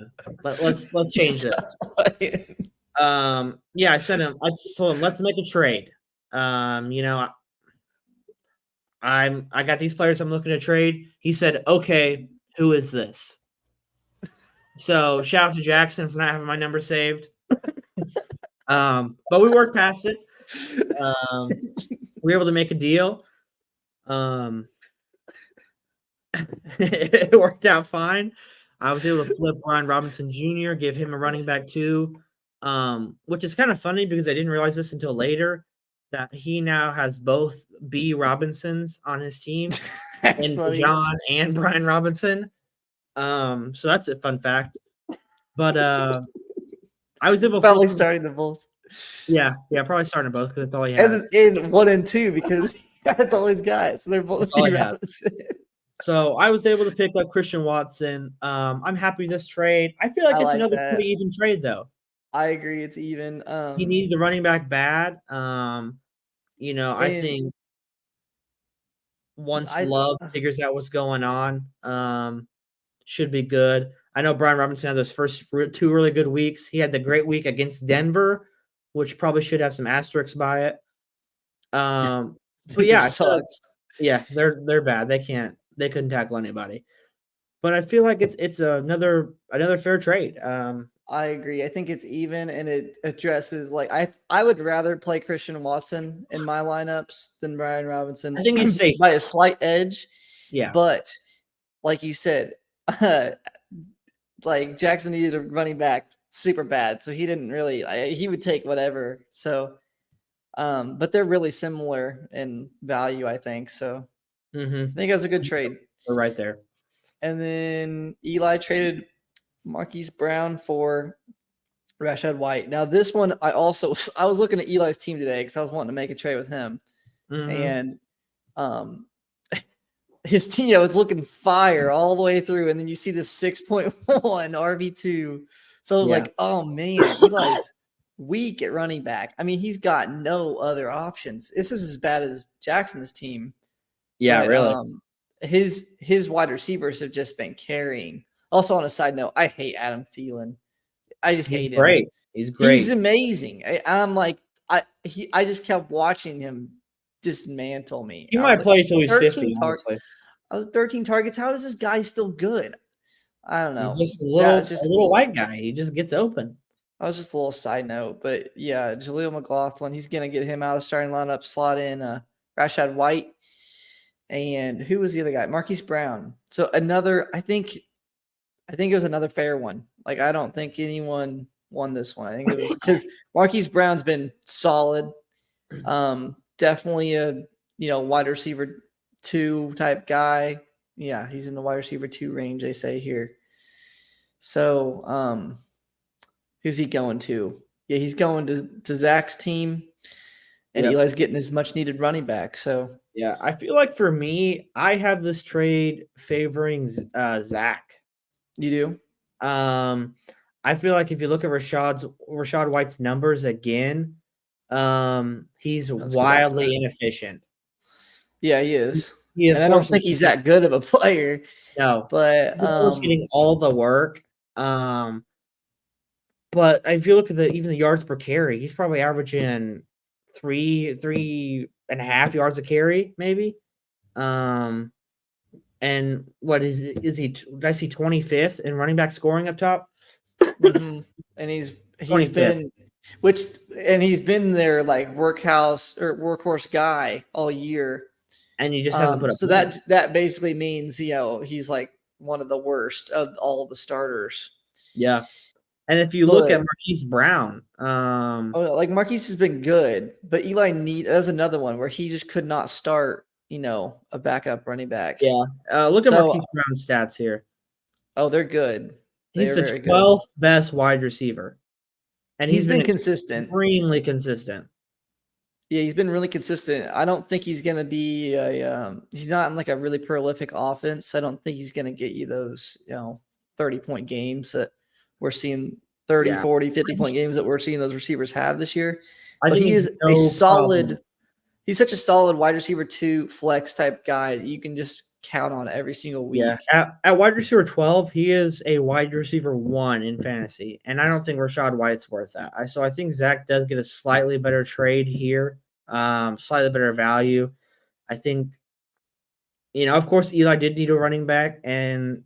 Let's change this. Stop playing. Yeah, I just told him, let's make a trade. Um, you know, I got these players I'm looking to trade. He said, okay, who is this? So shout out to Jackson for not having my number saved. But we worked past it. We were able to make a deal. Um, it worked out fine. I was able to flip Brian Robinson Jr., give him a running back too, which is kind of funny because I didn't realize this until later that he now has both B. Robinsons on his team That's and funny. John and Brian Robinson. So that's a fun fact. But I was able to flip Probably him. starting the both. Yeah, probably starting both because that's all he And has. in 1 and 2 because that's all he's got. So they're both That's all B he has. Robinson. So I was able to pick up Christian Watson. I'm happy with this trade. I feel like I it's like another that. pretty even trade though. I agree. It's even. He needs the running back bad. I And think once I Love figures out what's going on, should be good. I know Brian Robinson had those first 2 really good weeks. He had the great week against Denver, which probably should have some asterisks by it. But Denver yeah, I feel like, sucks. yeah, they're bad. They couldn't tackle anybody. But I feel like it's another fair trade. I agree. I think it's even, and it addresses like I would rather play Christian Watson in my lineups than Brian Robinson I think he's safe. by a slight edge. Yeah. But like you said, like Jackson needed a running back super bad, so he didn't really. He would take whatever. So, but they're really similar in value, I think. So I think it was a good trade. We're right there. And then Eli traded Marquise Brown for Rashad White. Now this one, I was looking at Eli's team today because I was wanting to make a trade with him, and his team, was looking fire all the way through, and then you see this 6.1 RB2. So I was like, oh man, Eli's weak at running back. I mean, he's got no other options. This is as bad as Jackson's team. Yeah, but, really. His wide receivers have just been carrying. Also, on a side note, I hate Adam Thielen. I hate him. Great. He's great. He's amazing. I'm like, I just kept watching him dismantle me. He might play until he's 50. I was 13 targets. How is this guy still good? I don't know. He's just a little white guy. He just gets open. That was just a little side note, but yeah, Jaleel McLaughlin. He's gonna get him out of the starting lineup. Slot in Rashad White, and who was the other guy? Marquise Brown. So another. I think it was another fair one. Like I don't think anyone won this one. I think it was because Marquise Brown's been solid. Definitely a wide receiver 2 type guy. Yeah, he's in the wide receiver 2 range, they say here. So who's he going to? Yeah, he's going to Zach's team, and Eli's getting his much needed running back. So yeah, I feel like for me, I have this trade favoring Zach. You do? I feel like if you look at Rashad White's numbers again, he's wildly inefficient. Yeah, he is. And I don't think he's that good of a player. No, but he's getting all the work. But if you look at even the yards per carry, he's probably averaging 3.5 yards a carry, maybe. And what is he? Did I see 25th in running back scoring up top? And he's been he's been their like workhorse guy all year. And you just haven't put up. So that basically means he's like one of the worst of all the starters. Yeah. And if you look at Marquise Brown, like Marquise has been good, but Eli there's another one where he just could not start, a backup running back. Yeah. Look at Marquise Brown's stats here. Oh, they're good. He's the 12th best wide receiver. And he's been consistent. Extremely consistent. Yeah, he's been really consistent. I don't think he's going to be he's not in like a really prolific offense. I don't think he's going to get you those, 30-point games that we're seeing, 30, 40, 50-point games that we're seeing those receivers have this year. But he is a solid he's such a solid wide receiver 2 flex type guy that you can just count on every single week. Yeah. At wide receiver 12, he is a wide receiver 1 in fantasy. And I don't think Rashad White's worth that. So I think Zach does get a slightly better trade here, slightly better value. I think, of course, Eli did need a running back. And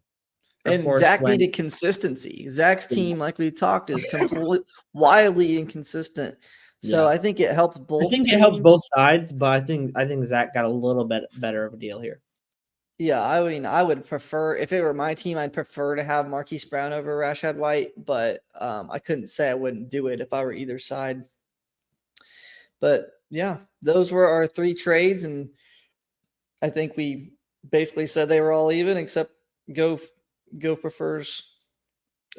Zach needed consistency. Zach's team, like we talked, is completely wildly inconsistent. So I think it helps both. I think it helps both sides, but I think Zach got a little bit better of a deal here. Yeah, I mean, I would prefer, if it were my team, I'd prefer to have Marquise Brown over Rashad White, but I couldn't say I wouldn't do it if I were either side. But yeah, those were our 3 trades, and I think we basically said they were all even, except Go prefers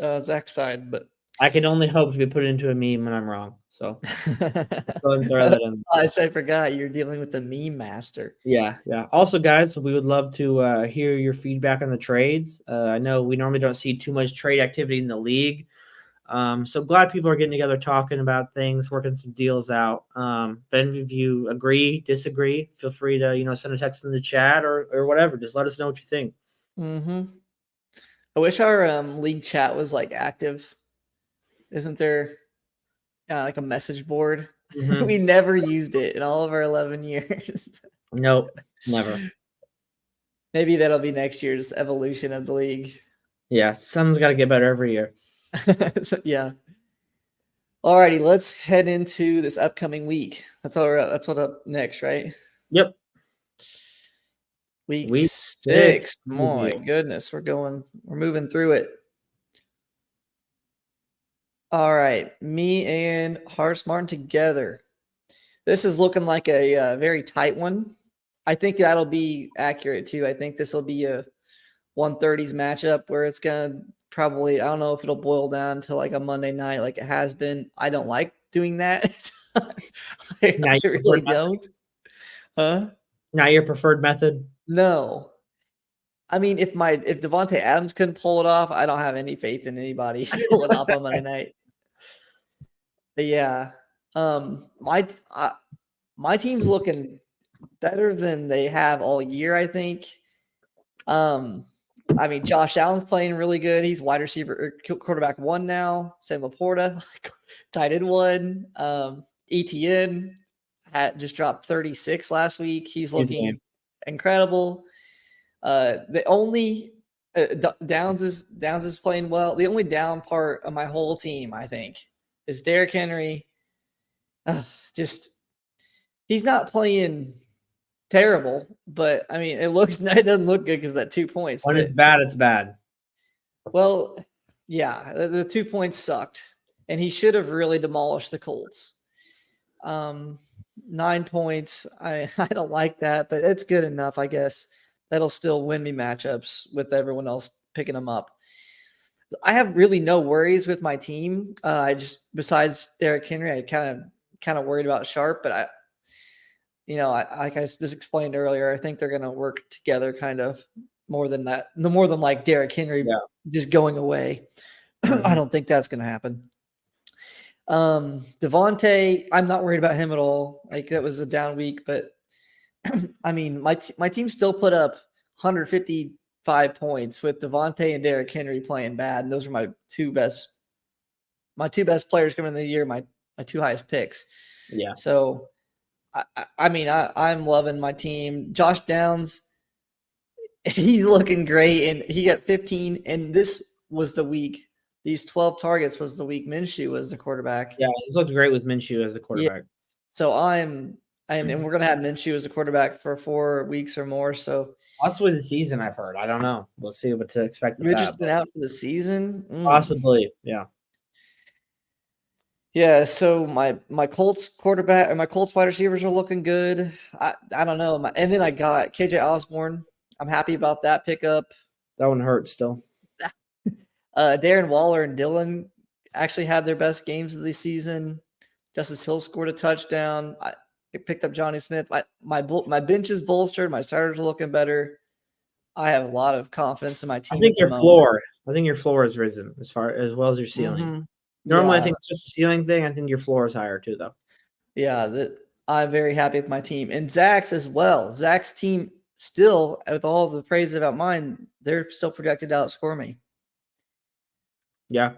Zach's side, but I can only hope to be put into a meme when I'm wrong. So go ahead and throw that in. I forgot you're dealing with the meme master. Yeah. Also, guys, we would love to hear your feedback on the trades. I know we normally don't see too much trade activity in the league. So glad people are getting together, talking about things, working some deals out. If any of you agree, disagree, feel free to, send a text in the chat or whatever. Just let us know what you think. I wish our league chat was like active. Isn't there like a message board? Mhm. We never used it in all of our 11 years. Nope, never. Maybe that'll be next year's evolution of the league. Yeah, something's got to get better every year. So, yeah. Alrighty, let's head into this upcoming week. That's all. That's what's up next, right? Yep. Week Week 6 6. My preview. goodness, we're moving through it. All right, me and Horace Martin together. This is looking like a very tight one. I think that'll be accurate too. I think this will be a 130s matchup where it's gonna probably, I don't know if it'll boil down to like a Monday night like it has been. I don't like doing that. Now I your really preferred method? don't. Huh? Now your preferred method? No. I mean, if Devontae Adams couldn't pull it off, I don't have any faith in anybody to pull it off on Monday night. But yeah, my team's looking better than they have all year, I think. I mean, Josh Allen's playing really good. He's wide receiver quarterback 1 now. Sam Laporta, tight end 1. ETN just dropped 36 last week. He's Good looking game. incredible. The only Downs is playing well. The only down part of my whole team, I think, is Derrick Henry. Just he's not playing terrible, but I mean, it doesn't look good because that 2 points. When But it's bad, it's bad. well, yeah, the 2 points sucked, and he should have really demolished the Colts. 9 points. I don't like that, but it's good enough, I guess. That'll still win me matchups with everyone else picking them up. I have really no worries with my team. I just, besides Derrick Henry, I kind of worried about Sharp, but like I just explained earlier, I think they're going to work together kind of more than that. No more than like Derrick Henry just going away. I don't think that's going to happen. Devontae, I'm not worried about him at all. Like that was a down week, but I mean, my team still put up 155 points with Devontae and Derrick Henry playing bad, and those are my two best players coming in the year, my 2 highest picks. Yeah. So, I'm loving my team. Josh Downs, he's looking great, and he got 15. And this was the week. These 12 targets was the week Minshew was the quarterback. Yeah, it looked great with Minshew as the quarterback. Yeah. So and we're gonna have Minshew as a quarterback for 4 weeks or more. So possibly the season, I've heard. I don't know. We'll see what to expect with Richardson that. out for the season. Possibly, yeah. Yeah, so my Colts quarterback and my Colts wide receivers are looking good. I don't know. And then I got KJ Osborne. I'm happy about that pickup. That one hurts still. Darren Waller and Dylan actually had their best games of the season. Justice Hill scored a touchdown. I picked up Johnny Smith. My bench is bolstered. My starters are looking better. I have a lot of confidence in my team. I think your floor has risen as well as your ceiling. Mm-hmm. Normally, I think it's just a ceiling thing. I think your floor is higher too, though. Yeah, I'm very happy with my team and Zach's as well. Zach's team still, with all the praise about mine, they're still projected to outscore me. Yeah.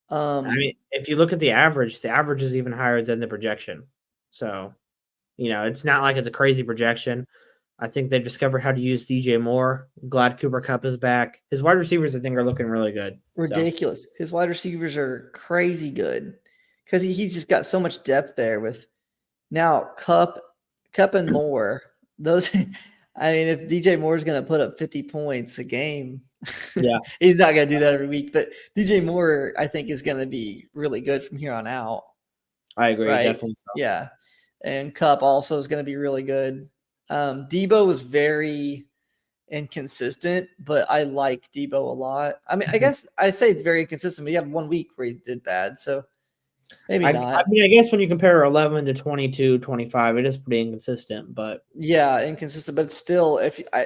I mean, if you look at the average is even higher than the projection. So, it's not like it's a crazy projection. I think they've discovered how to use DJ Moore. Glad Cooper Kupp is back. His wide receivers, I think, are looking really good. Ridiculous. So. His wide receivers are crazy good because he's just got so much depth there with now Kupp and Moore. Those, I mean, if DJ Moore is going to put up 50 points a game, yeah, he's not going to do that every week. But DJ Moore, I think, is going to be really good from here on out. I agree. Right? Definitely. So. Yeah. And Kupp also is going to be really good. Debo was very inconsistent, but I like Debo a lot. I mean, I guess I'd say it's very inconsistent, but he had 1 week where he did bad. So maybe not. I mean, I guess when you compare 11 to 22, 25, it is pretty inconsistent, but yeah, inconsistent, but still,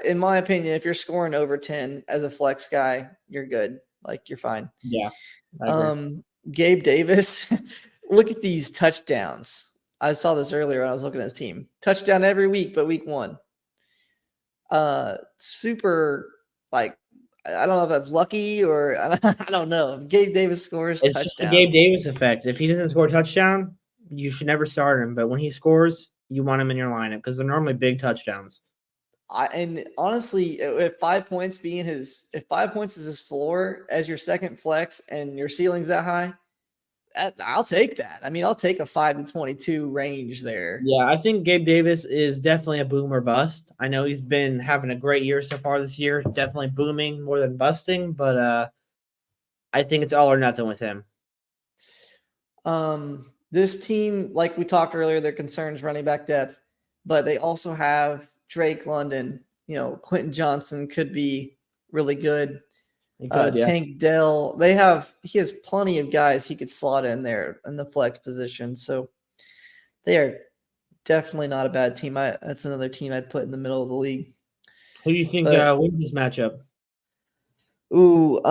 in my opinion, if you're scoring over 10 as a flex guy, you're good. Like you're fine. Yeah. I agree. Gabe Davis, look at these touchdowns. I saw this earlier when I was looking at his team. Touchdown every week, but week 1. Super, like, I don't know if that's lucky or I don't know. If Gabe Davis scores It's just the Gabe touchdowns, Davis effect. If he doesn't score a touchdown, you should never start him. But when he scores, you want him in your lineup because they're normally big touchdowns. and honestly, if 5 points if 5 points is his floor as your second flex and your ceiling's that high, I'll take that. I mean, I'll take a 5 to 22 range there. Yeah, I think Gabe Davis is definitely a boom or bust. I know he's been having a great year so far this year, definitely booming more than busting, but I think it's all or nothing with him. This team, like we talked earlier, their concerns running back depth, but they also have Drake London. Quentin Johnson could be really good. He could, yeah. Tank Dell. He has plenty of guys he could slot in there in the flex position. So they are definitely not a bad team. That's another team I'd put in the middle of the league. Who do you think wins this matchup? Ooh,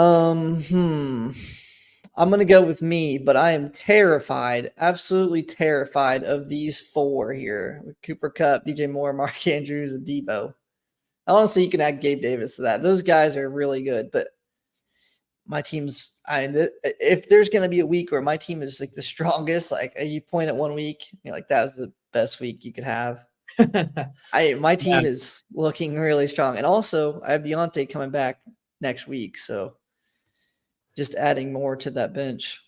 I'm gonna go with me, but I am terrified, absolutely terrified of these four here: Cooper Kupp, DJ Moore, Mark Andrews, and Debo. Honestly, you can add Gabe Davis to that. Those guys are really good, but my team's. If there's gonna be a week where my team is like the strongest, like you point at 1 week, you're like that was the best week you could have. My team is looking really strong, and also I have Deontay coming back next week, so just adding more to that bench.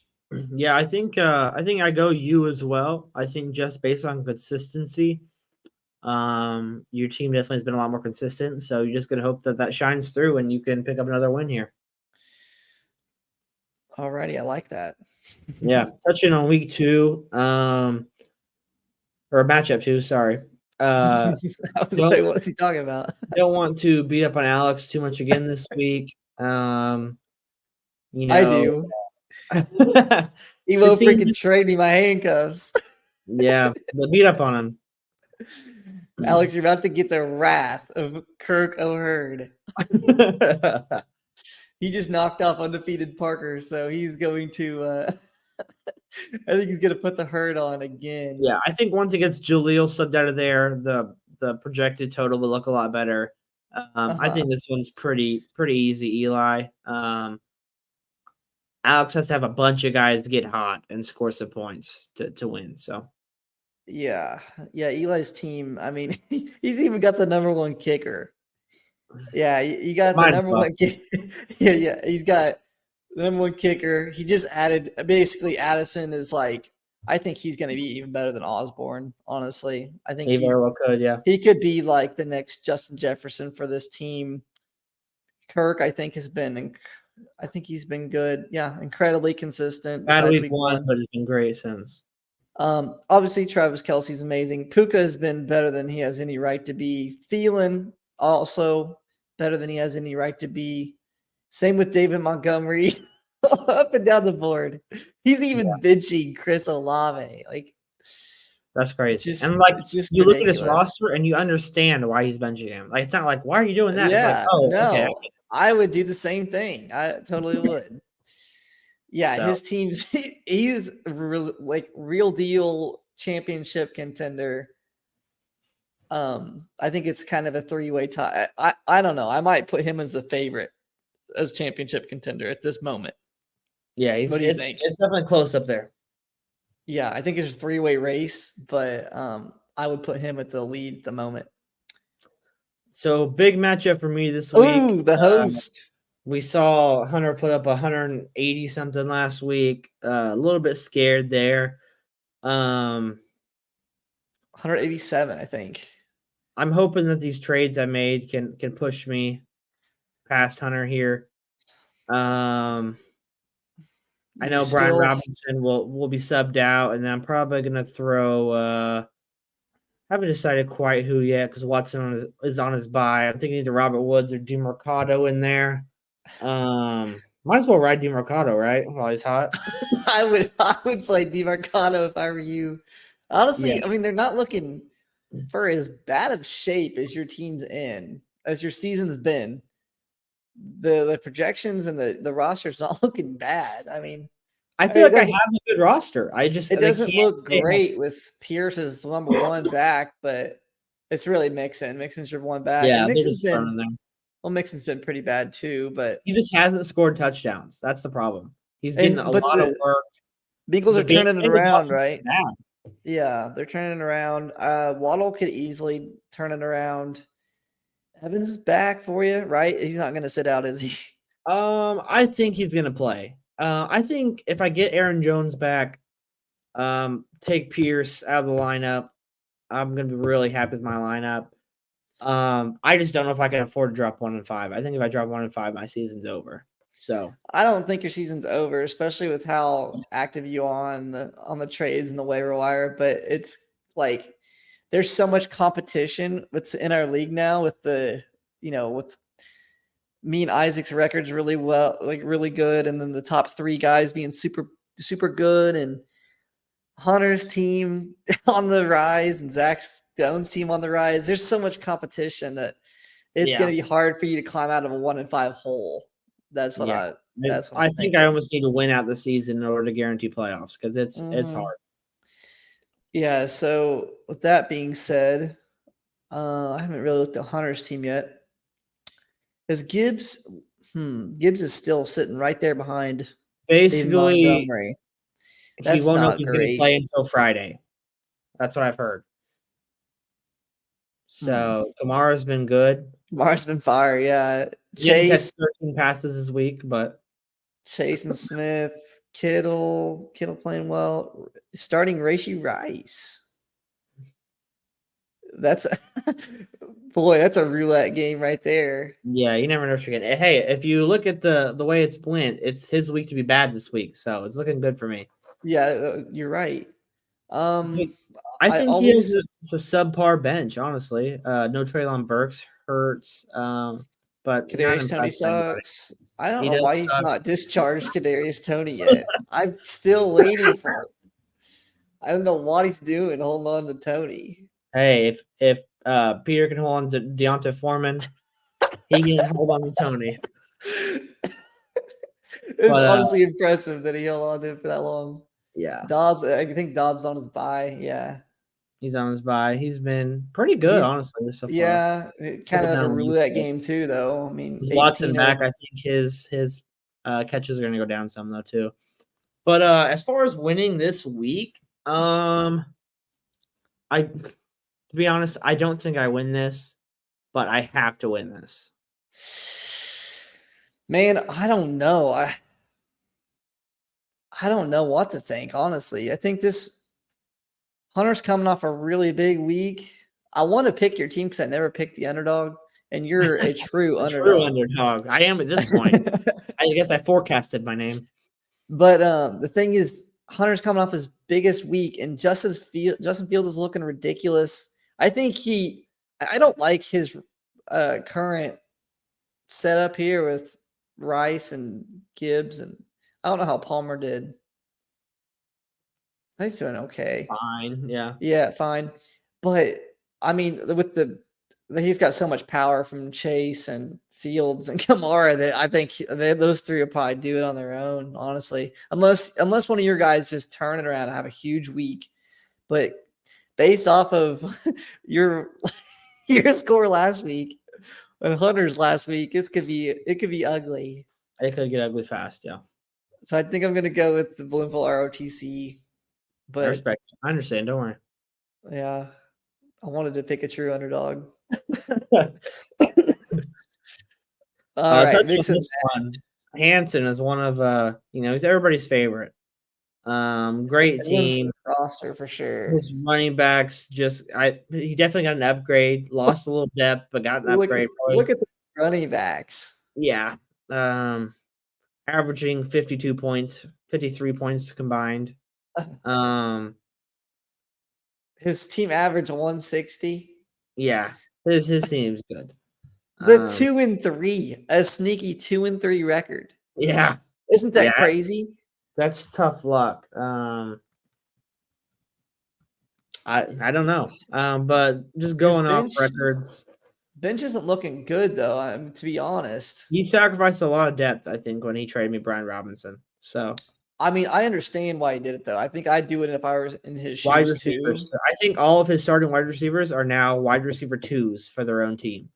Yeah, I think I go you as well. I think just based on consistency, your team definitely has been a lot more consistent. So you're just gonna hope that shines through and you can pick up another win here. Alrighty, I like that. Yeah, touching on week 2, or matchup 2. Sorry. I was like, what is he talking about? Don't want to beat up on Alex too much again this week. I do. He will freaking trade me my handcuffs. Yeah, but beat up on him. Alex, you're about to get the wrath of Kirk O'Herd. He just knocked off undefeated Parker, so he's going to I think he's going to put the herd on again. Yeah, I think once it gets Jaleel subbed out of there, the projected total will look a lot better. I think this one's pretty easy, Eli. Alex has to have a bunch of guys to get hot and score some points to win. So yeah, Eli's team. I mean, he's even got the number 1 kicker. Yeah, you got the number 1 kicker. Yeah, he's got the number 1 kicker. He just added basically Addison is like, I think he's going to be even better than Osborne. Honestly, I think he very well could. Yeah, he could be like the next Justin Jefferson for this team. Kirk, I think he's been good. Yeah, incredibly consistent. Bad week 1, but it's been great since. Obviously, Travis Kelce's amazing. Puka has been better than he has any right to be. Thielen also better than he has any right to be. Same with David Montgomery. Up and down the board. He's even benching Chris Olave. Like, that's crazy. And like, just you look at his roster and you understand why he's benching him. Like, it's not like, why are you doing that? Yeah, it's like, no, okay. I would do the same thing. I totally would. Yeah, so his team's he's real deal championship contender. I think it's kind of a 3-way tie. I don't know. I might put him as the favorite as championship contender at this moment. Yeah, what do you think? It's definitely close up there. Yeah, I think it's a 3-way race, but I would put him at the lead at the moment. So big matchup for me this week. Ooh, the host. We saw Hunter put up 180 something last week. A little bit scared there. 187, I think. I'm hoping that these trades I made can push me past Hunter here. I know Brian Robinson will be subbed out, and then I'm probably gonna throw. Haven't decided quite who yet because Watson is on his bye. I'm thinking either Robert Woods or DeMarcado in there. Might as well ride DeMarcado, right? While he's hot. I would play DeMarcado if I were you. Honestly, yeah. I mean, they're not looking for as bad of shape as your team's in, as your season's been. The projections and the roster's not looking bad. I mean, I feel like I have a good roster. It doesn't look great with Pierce as number 1 back, but it's really Mixon. Mixon's your 1 back. Yeah, and Mixon's been Well, Mixon's been pretty bad too, but He just hasn't scored touchdowns. That's the problem. He's getting a lot of the work. Bengals The are turning it Bengals around, offense is right? bad. Yeah, they're turning it around. Waddle could easily turn it around. Evans is back for you, right? He's not going to sit out, is he? I think he's gonna play. I think if I get Aaron Jones back, take Pierce out of the lineup, I'm gonna be really happy with my lineup. I just don't know if I can afford to drop 1 and 5. I think if I drop 1 and 5, my season's over. So I don't think your season's over, especially with how active you are on the trades and the waiver wire. But it's like there's so much competition that's in our league now with with me and Isaac's records really good, and then the top 3 guys being super good, and Hunter's team on the rise, and Zach Stone's team on the rise. There's so much competition that it's yeah, going to be hard for you to climb out of a 1 and 5 hole. That's what yeah. that's what I I'm think I thinking. almost need to win out the season in order to guarantee playoffs because it's Mhm. hard. Yeah. So with that being said, I haven't really looked at Hunter's team yet. Is Gibbs? Gibbs is still sitting right there behind David Basically, Montgomery. he That's won't know if not he's gonna great. play until Friday. That's what I've heard. Hmm. So Kamara's been good. Mars been fire. Yeah. He didn't catch Chase, 13 passes this week, but Chase and Smith, Kittle playing well. Starting Rashee Rice. That's boy, that's a roulette game right there. yeah, you never know what you're getting. Hey, if you look at the way it's went, it's his week to be bad this week, so it's looking good for me. Yeah, you're right. But Um, I I think he has always a subpar bench, honestly. No Traylon Burks hurts, but not Kadarius Tony impressed by anybody. sucks. I don't He know why does he's suck. not discharged Kadarius Tony yet. I'm still waiting for it. I don't know what he's doing holding on to Tony. Hey, if Peter can hold on to Deonta Foreman, he can hold on to Tony. It's But honestly impressive that he held on to it for that long. yeah, Dobbs, I think Dobbs on his bye. Yeah. he's on his bye. He's been pretty good, He's honestly, so far. kind Couple of a down weeks, roulette but game too, though. I mean, with Watson 18 back, of I think his catches are gonna go down some though too. But as far as winning this week, I to be honest, I don't think I win this, but I have to win this. man, I don't know. I don't know what to think, honestly. I think this Hunter's coming off a really big week. I want to pick your team because I never picked the underdog, and you're a true A true underdog. underdog. I am at this point. I guess I forecasted my name. But the thing is, Hunter's coming off his biggest week, and Justin Fields is looking ridiculous. I think I don't like his current setup here with Rice and Gibbs, and I don't know how Palmer did. He's doing okay. Fine. Yeah. Yeah, fine. But I mean, with he's got so much power from Chase and Fields and Kamara that I think those 3 will probably do it on their own, honestly. Unless one of your guys just turn it around and have a huge week. But based off of your your score last week and Hunter's last week, it could be ugly. It could get ugly fast, yeah. So I think I'm gonna go with the Bloomfield ROTC. I But respect it. I understand, don't worry. yeah, I wanted to pick a true underdog. All right, Touching on Vixen. this one, Hanson is one of he's everybody's favorite. Great Everyone's team. roster for sure. His running backs he definitely got an upgrade. Lost a little depth, but got an upgrade. Look at the running backs. Yeah. Averaging 52 points, 53 points combined. His team average 160. Yeah. His team's good. The 2-3, a sneaky 2-3 record. Yeah. Isn't that Yeah, crazy? That's tough luck. I don't know. But just going off records. Bench isn't looking good though, to be honest. He sacrificed a lot of depth, I think, when he traded me Brian Robinson. So I mean, I understand why he did it though. I think I'd do it if I was in his wide shoes receivers. too. I think all of his starting wide receivers are now wide receiver 2s for their own team.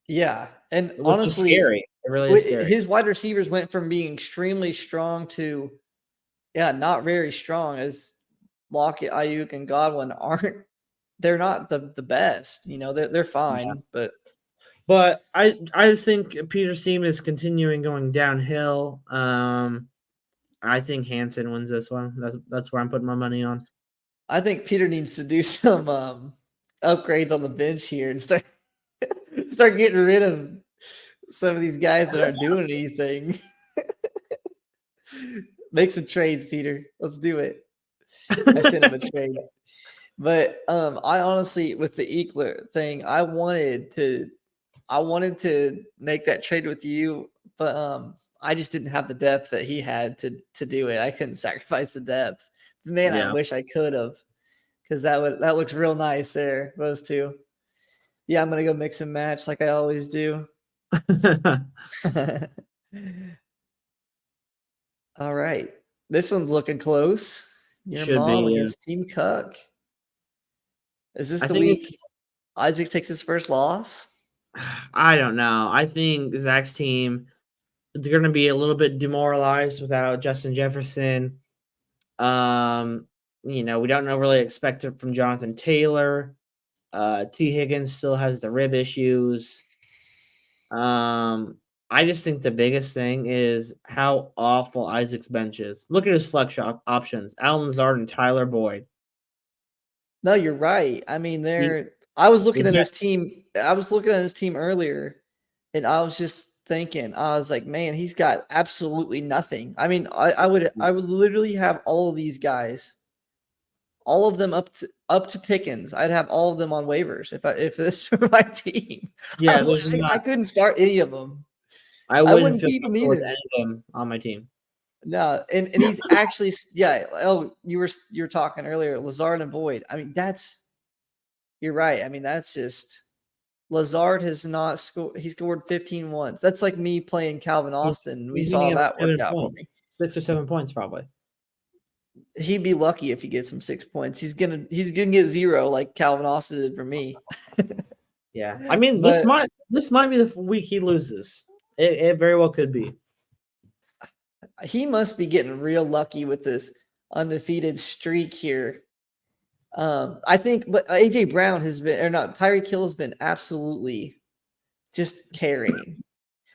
Yeah, and which is honestly, scary. It really is scary. his wide receivers went from being extremely strong to, yeah, not very strong. As Lockett, Ayuk, and Godwin aren't. They're not the best. You know, they're Yeah. fine, but But I just think Peter's team is continuing going downhill. I think Hansen wins this one. That's where I'm putting my money on. I think Peter needs to do some upgrades on the bench here and start getting rid of some of these guys that aren't doing anything. Make some trades, Peter. Let's do it. I sent him a trade. But I honestly, with the Eckler thing, I wanted to make that trade with you, but I just didn't have the depth that he had to do it. I couldn't sacrifice the depth. Man, I Yeah. wish I could have, because that looks real nice there, those two. Yeah, I'm gonna go mix and match like I always do. All right, this one's looking close. Your Should mom be. against Team Cook. Is this I the think week it's. Isaac takes his first loss? I don't know. I think Zach's team is going to be a little bit demoralized without Justin Jefferson. We don't really expect it from Jonathan Taylor. T. Higgins still has the rib issues. I just think the biggest thing is how awful Isaac's bench is. Look at his flex options: Alan Lazard and Tyler Boyd. No, you're right. I mean, He, I was looking he's at got, his team. I was looking at his team earlier, and I was just thinking, I was like, man, he's got absolutely nothing. I mean, I would literally have all of these guys, all of them up to Pickens. I'd have all of them on waivers if this were my team. yeah, there's I not. couldn't start any of them. I I wouldn't wouldn't feel keep them comfortable with either. any of them on my team. No, and he's actually yeah. Oh, you were talking earlier, Lazard and Boyd. I mean, you're right. I mean, that's just Lazard has not scored. He scored 15 once. That's like me playing Calvin He's Austin. We he's gonna saw get like that work 7 out for points, me. 6 or 7 points probably. He'd be lucky if he gets some 6 points. He's gonna get 0 like Calvin Austin did for me. Yeah, I mean But this might be the week he loses. It very well could be. he must be getting real lucky with this undefeated streak here. I think, but AJ Brown has been, or not, Tyreek Hill has been absolutely just carrying.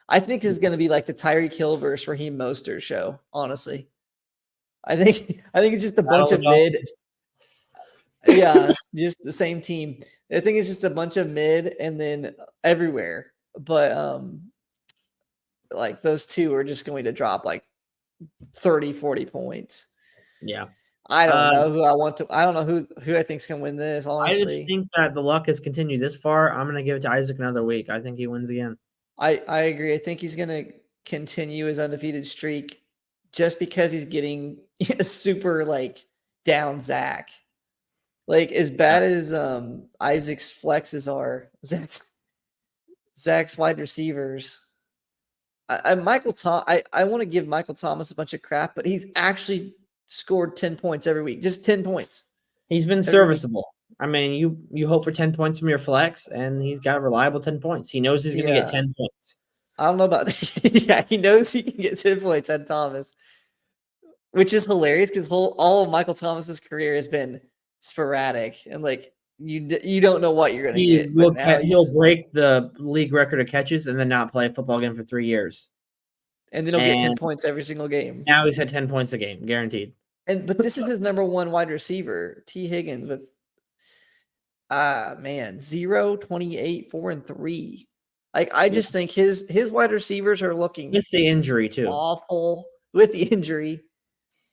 I think this is going to be like the Tyreek Hill versus Raheem Mostert show. Honestly, I think it's just a bunch Battle of of mid. Dolphins. Yeah, just the same team. I think it's just a bunch of mid and then everywhere. But like those two are just going to drop like 30, 40 points. Yeah. I don't Uh, know who I want to. I don't know who I think's gonna win this. I just Honestly, think that the luck has continued this far. I'm gonna give it to Isaac another week. I think he wins again. I agree. I think he's gonna continue his undefeated streak just because he's getting a super like down Zach. Like as Yeah. bad as Isaac's flexes are, Zach's wide receivers. I want to give Michael Thomas a bunch of crap, but he's actually scored 10 points every week. Just 10 points He's been every week. serviceable. I mean, you hope for 10 points from your flex, and he's got a reliable 10 points. He knows he's gonna get Yeah. 10 points. I don't know about yeah, he knows he can get 10 points on Thomas, which is hilarious because all of Michael Thomas's career has been sporadic and like you don't know what you're gonna get, but now He'll break the league record of catches and then not play a football game for 3 years. and then he'll get 10 And points every single game. now he's had 10 points a game, guaranteed. But this is his number one wide receiver, T. Higgins, with man, 0, 28, 4, and 3. Like I just think his wide receivers are looking With the injury too. awful with the injury.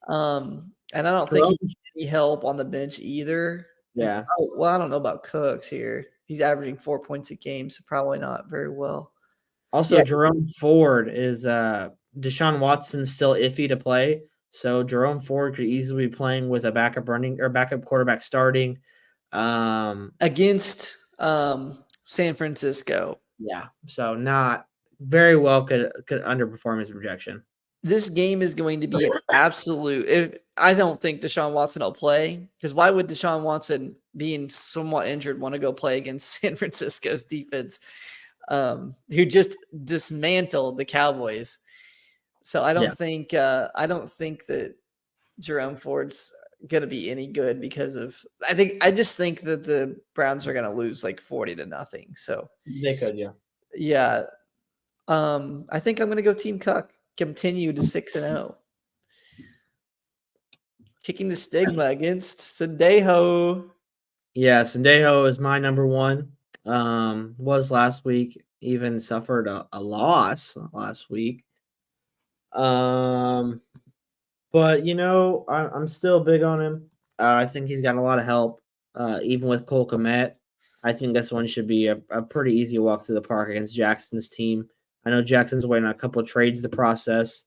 And I don't think he Jerome- needs any help on the bench either. Yeah. Well, I don't know about Cooks here. He's averaging 4 points a game, so probably not very well. Also, Yeah. Jerome Ford is Deshaun Watson's still iffy to play. So Jerome Ford could easily be playing with a backup quarterback starting. Against San Francisco. Yeah. So not very well could underperform his projection. This game is going to be an absolute. If I don't think Deshaun Watson will play, because why would Deshaun Watson, being somewhat injured, want to go play against San Francisco's defense? who just dismantled the Cowboys. So I don't think that Jerome Ford's gonna be any good because of I just think that the Browns are gonna lose like 40-0. So They could, yeah. yeah. I think I'm gonna go Team Cuck, continue to 6-0. Kicking the stigma against Sendejo. Yeah, Sendejo is my number one. Was last week, even suffered a loss last week. But I'm still big on him. I think he's got a lot of help. Even with Cole Kmet, I think this one should be a pretty easy walk through the park against Jackson's team. I know Jackson's waiting on a couple of trades to process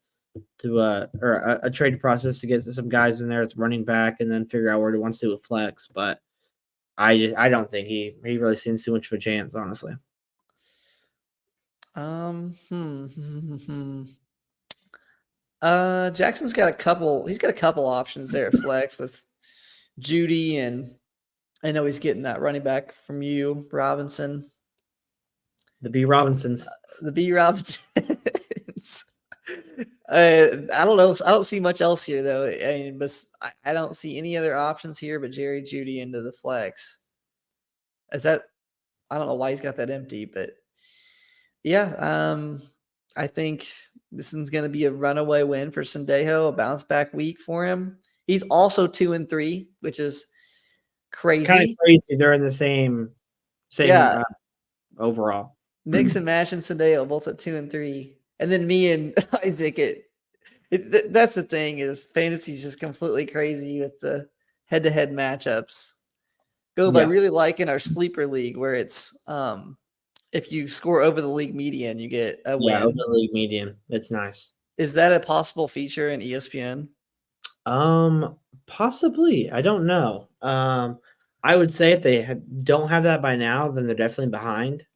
or a trade process to get some guys in there. It's running back and then figure out where he wants to do with flex. But I don't think he really seems too much of a chance, honestly. Jackson's got a couple. He's got a couple options there at flex with Judy, and I know he's getting that running back from you, Robinson. The B. Robinsons. The B. Robinsons. I don't know. I don't see much else here though. I don't see any other options here but Jerry Judy into the flex. I don't know why he's got that empty, but yeah, I think this is going to be a runaway win for Sendejo, a bounce back week for him. He's also 2-3, which is crazy. Kind of crazy. They're in the same overall. Mix and match and Sendejo both at 2-3. And then me and Isaac that's the thing is fantasy is just completely crazy with the head-to-head matchups. I really liking our sleeper league where it's if you score over the league median, you get a win. Yeah, over the league median. It's nice. Is that a possible feature in ESPN? Possibly. I don't know. I would say if they don't have that by now, then they're definitely behind.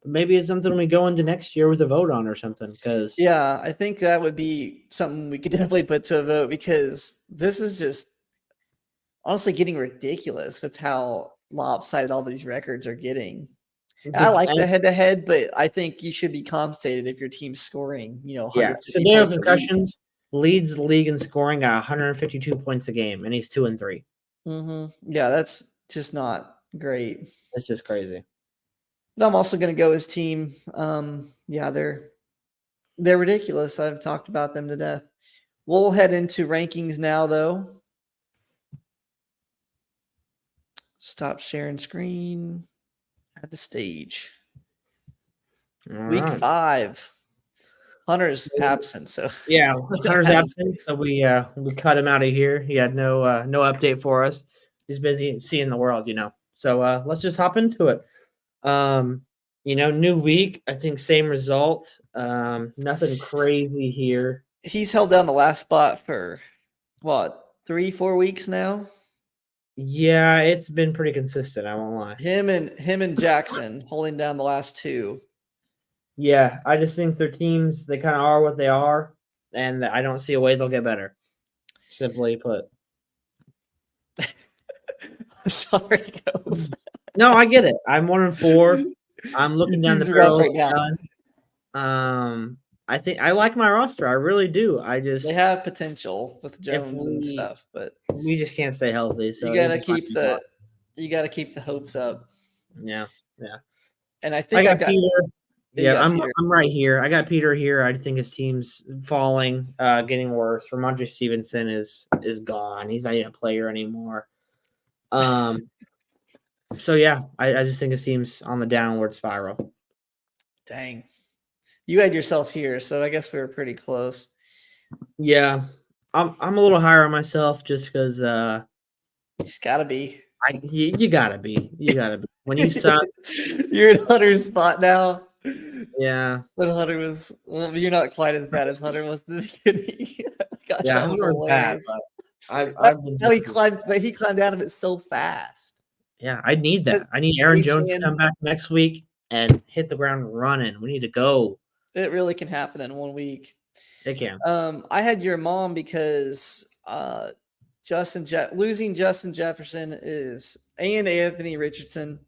Maybe it's something we go into next year with a vote on or something. Because yeah, I think that would be something we could definitely put to a vote because this is just honestly getting ridiculous with how lopsided all these records are getting. I like the head-to-head, but I think you should be compensated if your team's scoring, 150 points concussions leads the league in scoring at 152 points a game, and he's 2-3. Mm-hmm. Yeah, that's just not great. It's just crazy. But I'm also going to go his team. Yeah, they're ridiculous. I've talked about them to death. We'll head into rankings now, though. Stop sharing screen. At the stage. Week 5. Hunter's absent, so yeah, Hunter's absent, so we cut him out of here. He had no update for us. He's busy seeing the world, So let's just hop into it. New week. I think same result. Nothing crazy here. He's held down the last spot for what 3-4 weeks now. Yeah, it's been pretty consistent. I won't lie. Him and Jackson holding down the last 2. Yeah, I just think their teams, they kind of are what they are, and I don't see a way they'll get better. Simply put. Sorry, go. No, I get it. I'm 1-4. I'm looking down the barrel right now. I think I like my roster. I really do. They have potential with Jones and stuff, but we just can't stay healthy. So you gotta keep the hopes up. Yeah. And I think I got Peter. Yeah, I'm right here. I got Peter here. I think his team's falling, getting worse. Ramondre Stevenson is gone. He's not even a player anymore. So yeah, I just think his team's on the downward spiral. Dang. You had yourself here, so I guess we were pretty close. Yeah. I'm a little higher on myself just because just gotta be. You gotta be. When you suck. You're in Hunter's spot now. Yeah. When Hunter was you're not quite as bad as Hunter was in the beginning. Gosh, yeah, that was hilarious. He climbed out of it so fast. Yeah, I need that. I need Aaron Jones to come back next week and hit the ground running. We need to go. It really can happen in 1 week. It can. I had your mom because losing Justin Jefferson and Anthony Richardson.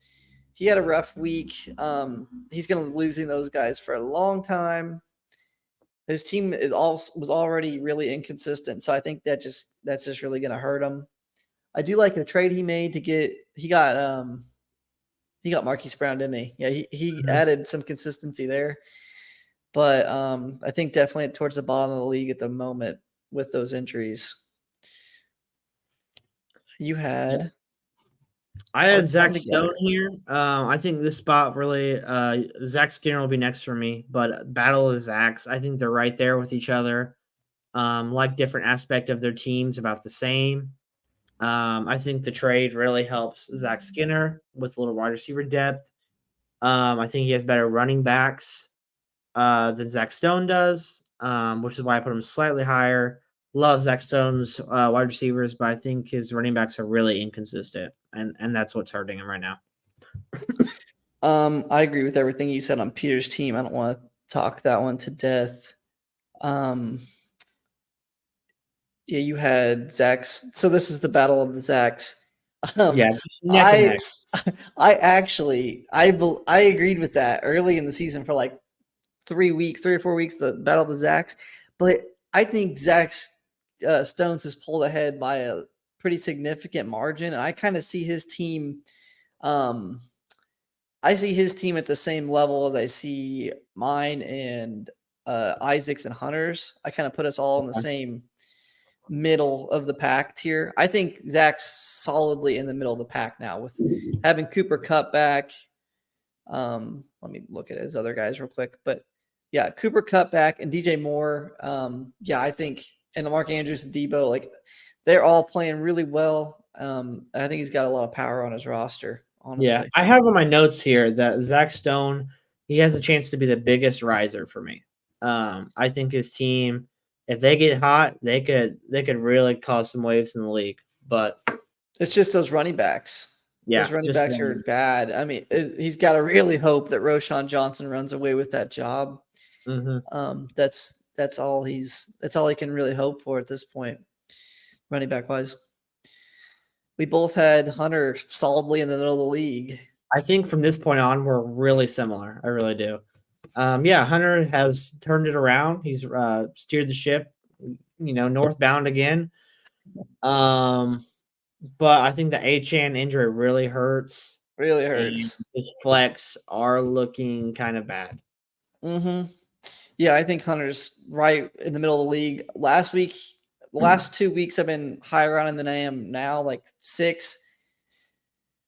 he had a rough week. He's going to be losing those guys for a long time. His team was already really inconsistent, so I think that's just really going to hurt him. I do like the trade he made to get he got Marquise Brown, didn't he? Yeah, he added some consistency there. But I think definitely towards the bottom of the league at the moment with those injuries. You had I had Zach Stone here. I think this spot really, Zach Skinner will be next for me, but battle of Zachs. I think they're right there with each other. Like different aspect of their teams, about the same. I think the trade really helps Zach Skinner with a little wide receiver depth. I think he has better running backs than Zach Stone does, which is why I put him slightly higher. Love Zach Stone's wide receivers, but I think his running backs are really inconsistent, and that's what's hurting him right now. I agree with everything you said on Peter's team. I don't want to talk that one to death. Yeah, you had Zach's. So this is the battle of the Zachs. Yeah, neck and neck. I agreed with that early in the season for like 3 or 4 weeks, the battle of the Zachs. But I think Zach's Stones has pulled ahead by a pretty significant margin, and I kind of see his team. I see his team at the same level as I see mine and Isaac's and Hunter's. I kind of put us all in the same middle of the pack tier. I think Zach's solidly in the middle of the pack now with having Cooper Kupp back. Let me look at his other guys real quick. But yeah, Cooper Kupp back and DJ Moore. Yeah, I think, and Mark Andrews and Debo, like they're all playing really well. I think he's got a lot of power on his roster, honestly. Yeah, I have on my notes here that Zach Stone, he has a chance to be the biggest riser for me. I think his team, if they get hot, they could really cause some waves in the league. But it's just those running backs. Yeah, those running backs are bad. I mean, he's got to really hope that Roschon Johnson runs away with that job. Mm-hmm. That's all he can really hope for at this point, running back wise. We both had Hunter solidly in the middle of the league. I think from this point on, we're really similar. I really do. Yeah, Hunter has turned it around. He's steered the ship, northbound again. But I think the Achane injury really hurts. Really hurts. His flex are looking kind of bad. Mm-hmm. Yeah, I think Hunter's right in the middle of the league. The last 2 weeks I've been higher on him than I am now, like 6.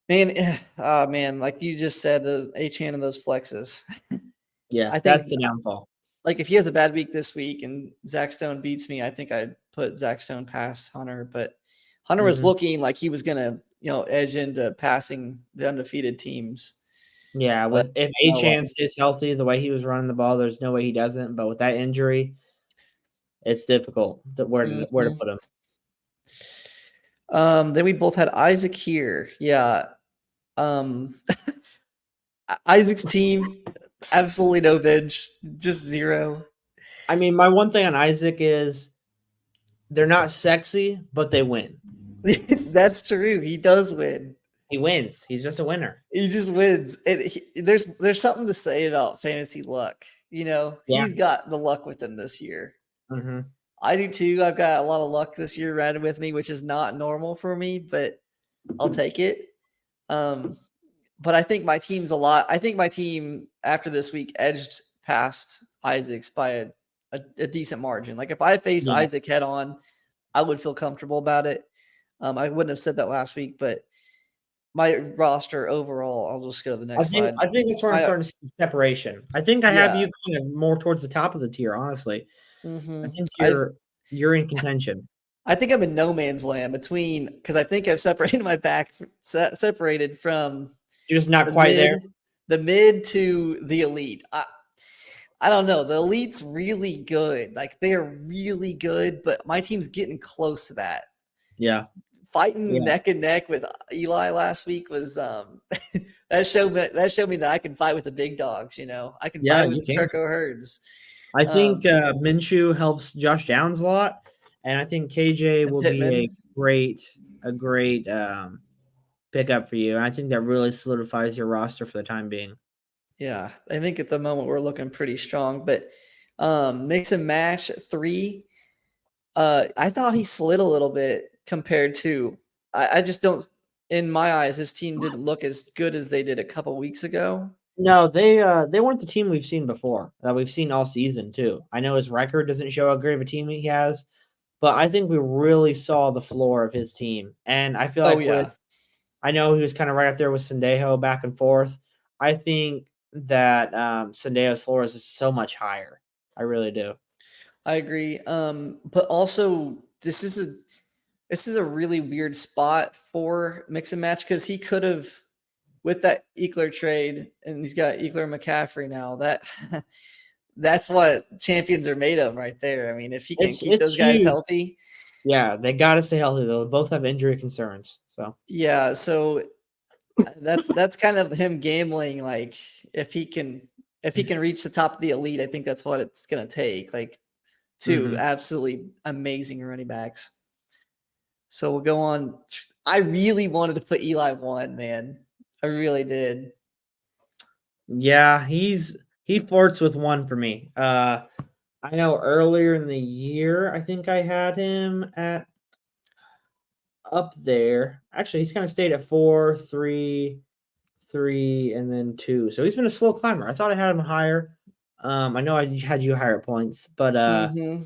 Man, like you just said, those Achane and those flexes. Yeah, I think that's the downfall. Like if he has a bad week this week and Zach Stone beats me, I think I'd put Zach Stone past Hunter. But Hunter was looking like he was gonna, edge into passing the undefeated teams. Yeah, if Achane is healthy, the way he was running the ball, there's no way he doesn't. But with that injury, it's difficult where to put him. Then we both had Isaac here. Yeah. Isaac's team, absolutely no bench, just 0. I mean, my one thing on Isaac is they're not sexy, but they win. That's true. He does win. He wins. He's just a winner. He just wins. And there's something to say about fantasy luck. He's got the luck with him this year. Mm-hmm. I do too. I've got a lot of luck this year riding with me, which is not normal for me, but I'll take it. But I think my team's I think my team after this week edged past Isaac's by a decent margin. Like if I face Isaac head on, I would feel comfortable about it. I wouldn't have said that last week, but my roster overall, I'll just go to the next slide. I think that's where I'm starting to see separation. I think I have you kind of more towards the top of the tier, honestly. Mm-hmm. I think you're in contention. I think I'm in no man's land because I think I've separated my back, separated from. You're just not quite there. The mid to the elite. I don't know. The elite's really good. Like they are really good, but my team's getting close to that. Yeah. Fighting neck and neck with Eli last week was that showed me that I can fight with the big dogs. I can fight with Kirko Herds. I think Minshew helps Josh Downs a lot, and I think KJ will be a great pickup for you. And I think that really solidifies your roster for the time being. Yeah, I think at the moment we're looking pretty strong, but mix and match 3. I thought he slid a little bit compared to. I just don't. In my eyes, his team didn't look as good as they did a couple weeks ago. No, they weren't the team we've seen before, that we've seen all season too. I know his record doesn't show how great of a team he has, but I think we really saw the floor of his team. And I feel Oh like yeah, I know he was kind of right up there with Sendejo back and forth. I think that Sendejo's floor is just so much higher. I really do. I agree. But also this is a really weird spot for mix and match because he could have with that Eckler trade, and he's got Eckler and McCaffrey now. That's what champions are made of, right there. I mean, if he can keep It's those guys huge. healthy, Yeah, they got to stay healthy though. Both have injury concerns. So yeah. So that's kind of him gambling. Like if he can reach the top of the elite, I think that's what it's gonna take. Like two absolutely amazing running backs. So we'll go on. I really wanted to put Eli 1, man. I really did. yeah, he flirts with 1 for me. I know earlier in the year, I think I had him at up there. Actually, he's kind of stayed at 4, 3, 3, and then 2. So he's been a slow climber. I thought I had him higher. I know I had you higher points, but Mm-hmm.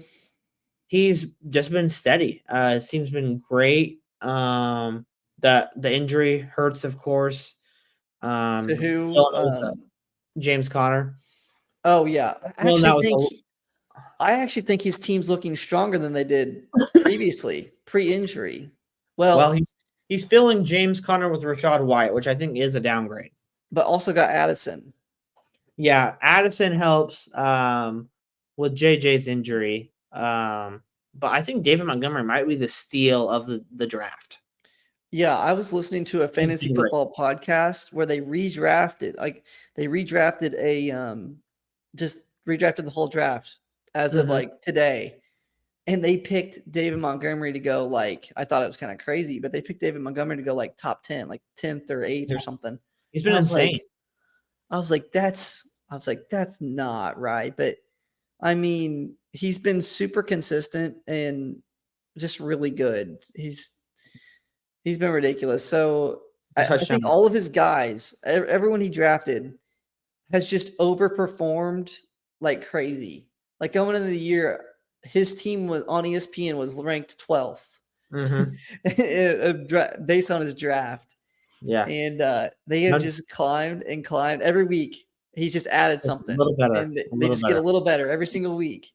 he's just been steady. His team's been great. The injury hurts, of course. To who? Filling it was James Conner. Oh yeah. Well, that was I actually think his team's looking stronger than they did previously, pre-injury. well, Well, he's filling James Conner with Rashad White, which I think is a downgrade. but also got Addison. Yeah, Addison helps with JJ's injury. But I think David Montgomery might be the steal of the draft. Yeah, I was listening to a He's fantasy been great. football podcast where they redrafted, just redrafted the whole draft as of like today. And they picked David Montgomery to go like I thought it was kind of crazy, but they picked David Montgomery to go like top 10, like 10th or 8th or Yeah, something. he's And been insane. I was like, that's not right. But I mean, he's been super consistent and just really good. He's been ridiculous. So I think Touchdown. all of his guys, everyone he drafted, has just overperformed like crazy. Like going into the year, his team was on ESPN was ranked 12th based on his draft. Yeah. And they have just climbed and climbed every week. He's just added Just a something, little better. and A they little just get a better. little better every single week.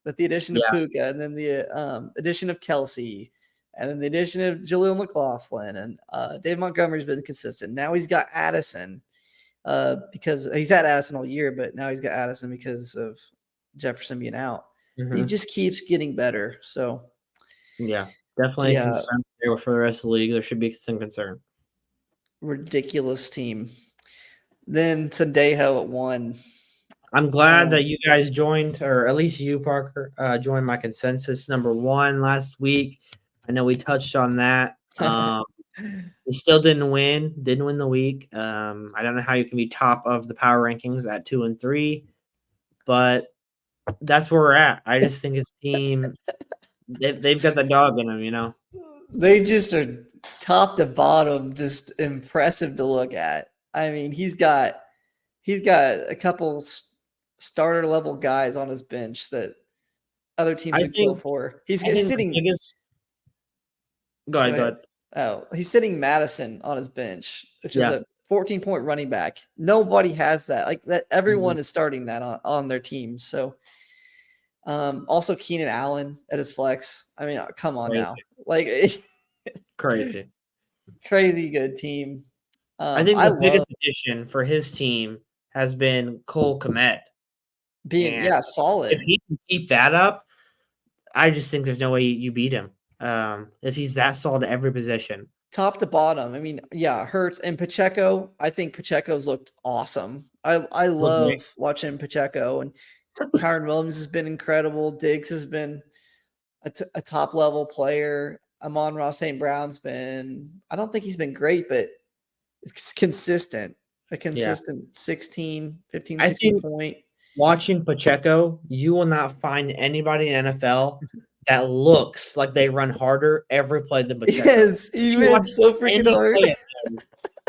With the addition of Yeah. Puka, and then the addition of Kelsey, and then the addition of Jaleel McLaughlin, and Dave Montgomery's been consistent. Now he's got Addison because he's had Addison all year, but now he's got Addison because of Jefferson being out. He just keeps getting better. So Yeah. Definitely a yeah, concern there for the rest of the league. There should be some concern. ridiculous team. Then Sendejo at 1. I'm glad that you guys joined, or at least you, Parker, joined my consensus number 1 last week. I know we touched on that. We still didn't win the week. I don't know how you can be top of the power rankings at 2 and 3, but that's where we're at. I just think his team, they've got the dog in them, you know. They just are top to bottom, just impressive to look at. I mean, he's got a couple starter level guys on his bench that other teams I would kill think for. He's I think the sitting. biggest. Go Go ahead. Go ahead. ahead. Oh, he's sitting Madison on his bench, which is Yeah. a 14-point running back. Nobody has that. Like that, everyone is starting that on their teams. So, also Keenan Allen at his flex. I mean, come on now, like Crazy. crazy good team. I think I the love biggest addition for his team has been Cole Kmet. being And if solid. he can keep that up, I just think there's no way you beat him. If he's that solid at every position. Top to bottom. I mean, yeah, Hurts and Pacheco. I think Pacheco's looked awesome. I love watching Pacheco, and Kyron Williams has been incredible. Diggs has been a top level player. Amon-Ra St. Brown's been, I don't think he's been great, but it's consistent. A consistent 15, 16 point. Watching Pacheco, you will not find anybody in NFL that looks like they run harder every play than Pacheco. Yes, he ran so freaking hard.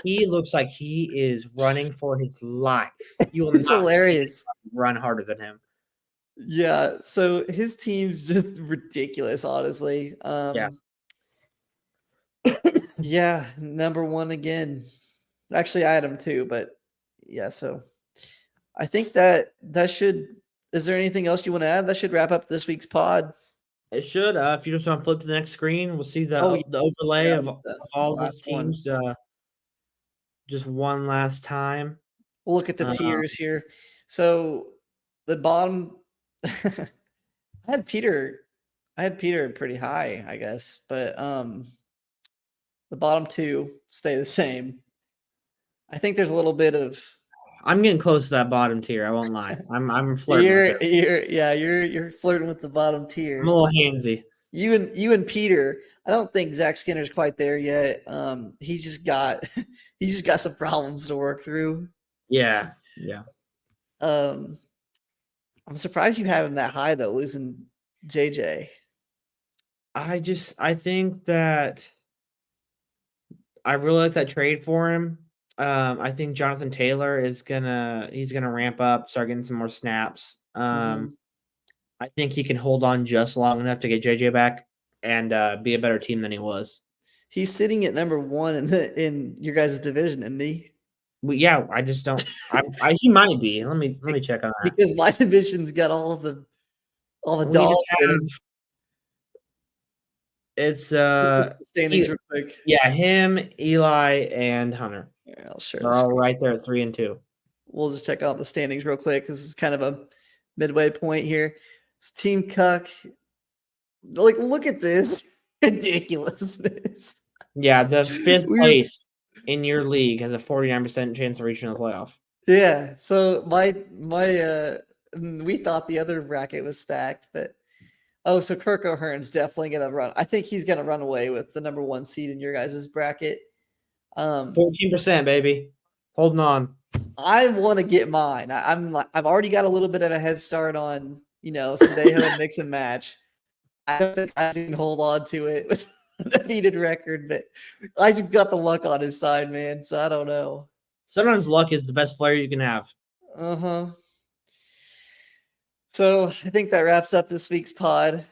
He looks like he is running for his life. You will it's not hilarious. Run harder than him. Yeah, so his team's just ridiculous, honestly. Yeah, number one again. Actually, I had him too, but yeah, so I think that should. Is there anything else you want to add? That should wrap up this week's pod. It should. If you just want to flip to the next screen, we'll see the overlay of all the teams. Just one last time. We'll look at the tiers here. So the bottom, I had Peter pretty high, I guess, but the bottom two stay the same. I think there's a little bit of. I'm getting close to that bottom tier. I won't lie. I'm flirting. You're flirting with the bottom tier. I'm a little handsy. You and Peter. I don't think Zach Skinner's quite there yet. He's just got some problems to work through. Yeah. I'm surprised you have him that high though, losing JJ. I think that I really like that trade for him. I think Jonathan Taylor he's gonna ramp up, start getting some more snaps. I think he can hold on just long enough to get JJ back and be a better team than he was. He's sitting at number one in your guys' division, isn't he? Well, yeah, I just don't. He might be. Let me check on that because my division's got all the dogs. It's standings real quick. Yeah, him, Eli, and Hunter. Yeah, I'll share. They're all right there at 3 and 2. We'll just check out the standings real quick. This is kind of a midway point here. It's Team Cuck. Like, look at this ridiculousness. Yeah, the fifth place in your league has a 49% chance of reaching the playoff. Yeah. So my we thought the other bracket was stacked, but so Kirk O'Hearn's definitely gonna run. I think he's gonna run away with the number one seed in your guys' bracket. 14%, baby. Holding on. I want to get mine. I've already got a little bit of a head start on, Sandejo and mix and match. I don't think Isaac can hold on to it with a defeated record, but Isaac's got the luck on his side, man. So I don't know. Sometimes luck is the best player you can have. So I think that wraps up this week's pod.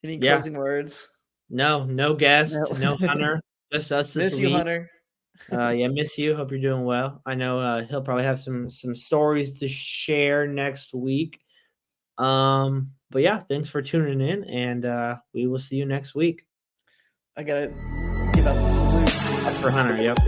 Any closing words? No guest, no Hunter. Just us this week. Miss you, Hunter. Miss you. Hope you're doing well. I know he'll probably have some stories to share next week. But yeah, thanks for tuning in, and we will see you next week. I gotta give out the salute. That's for Hunter. Yep.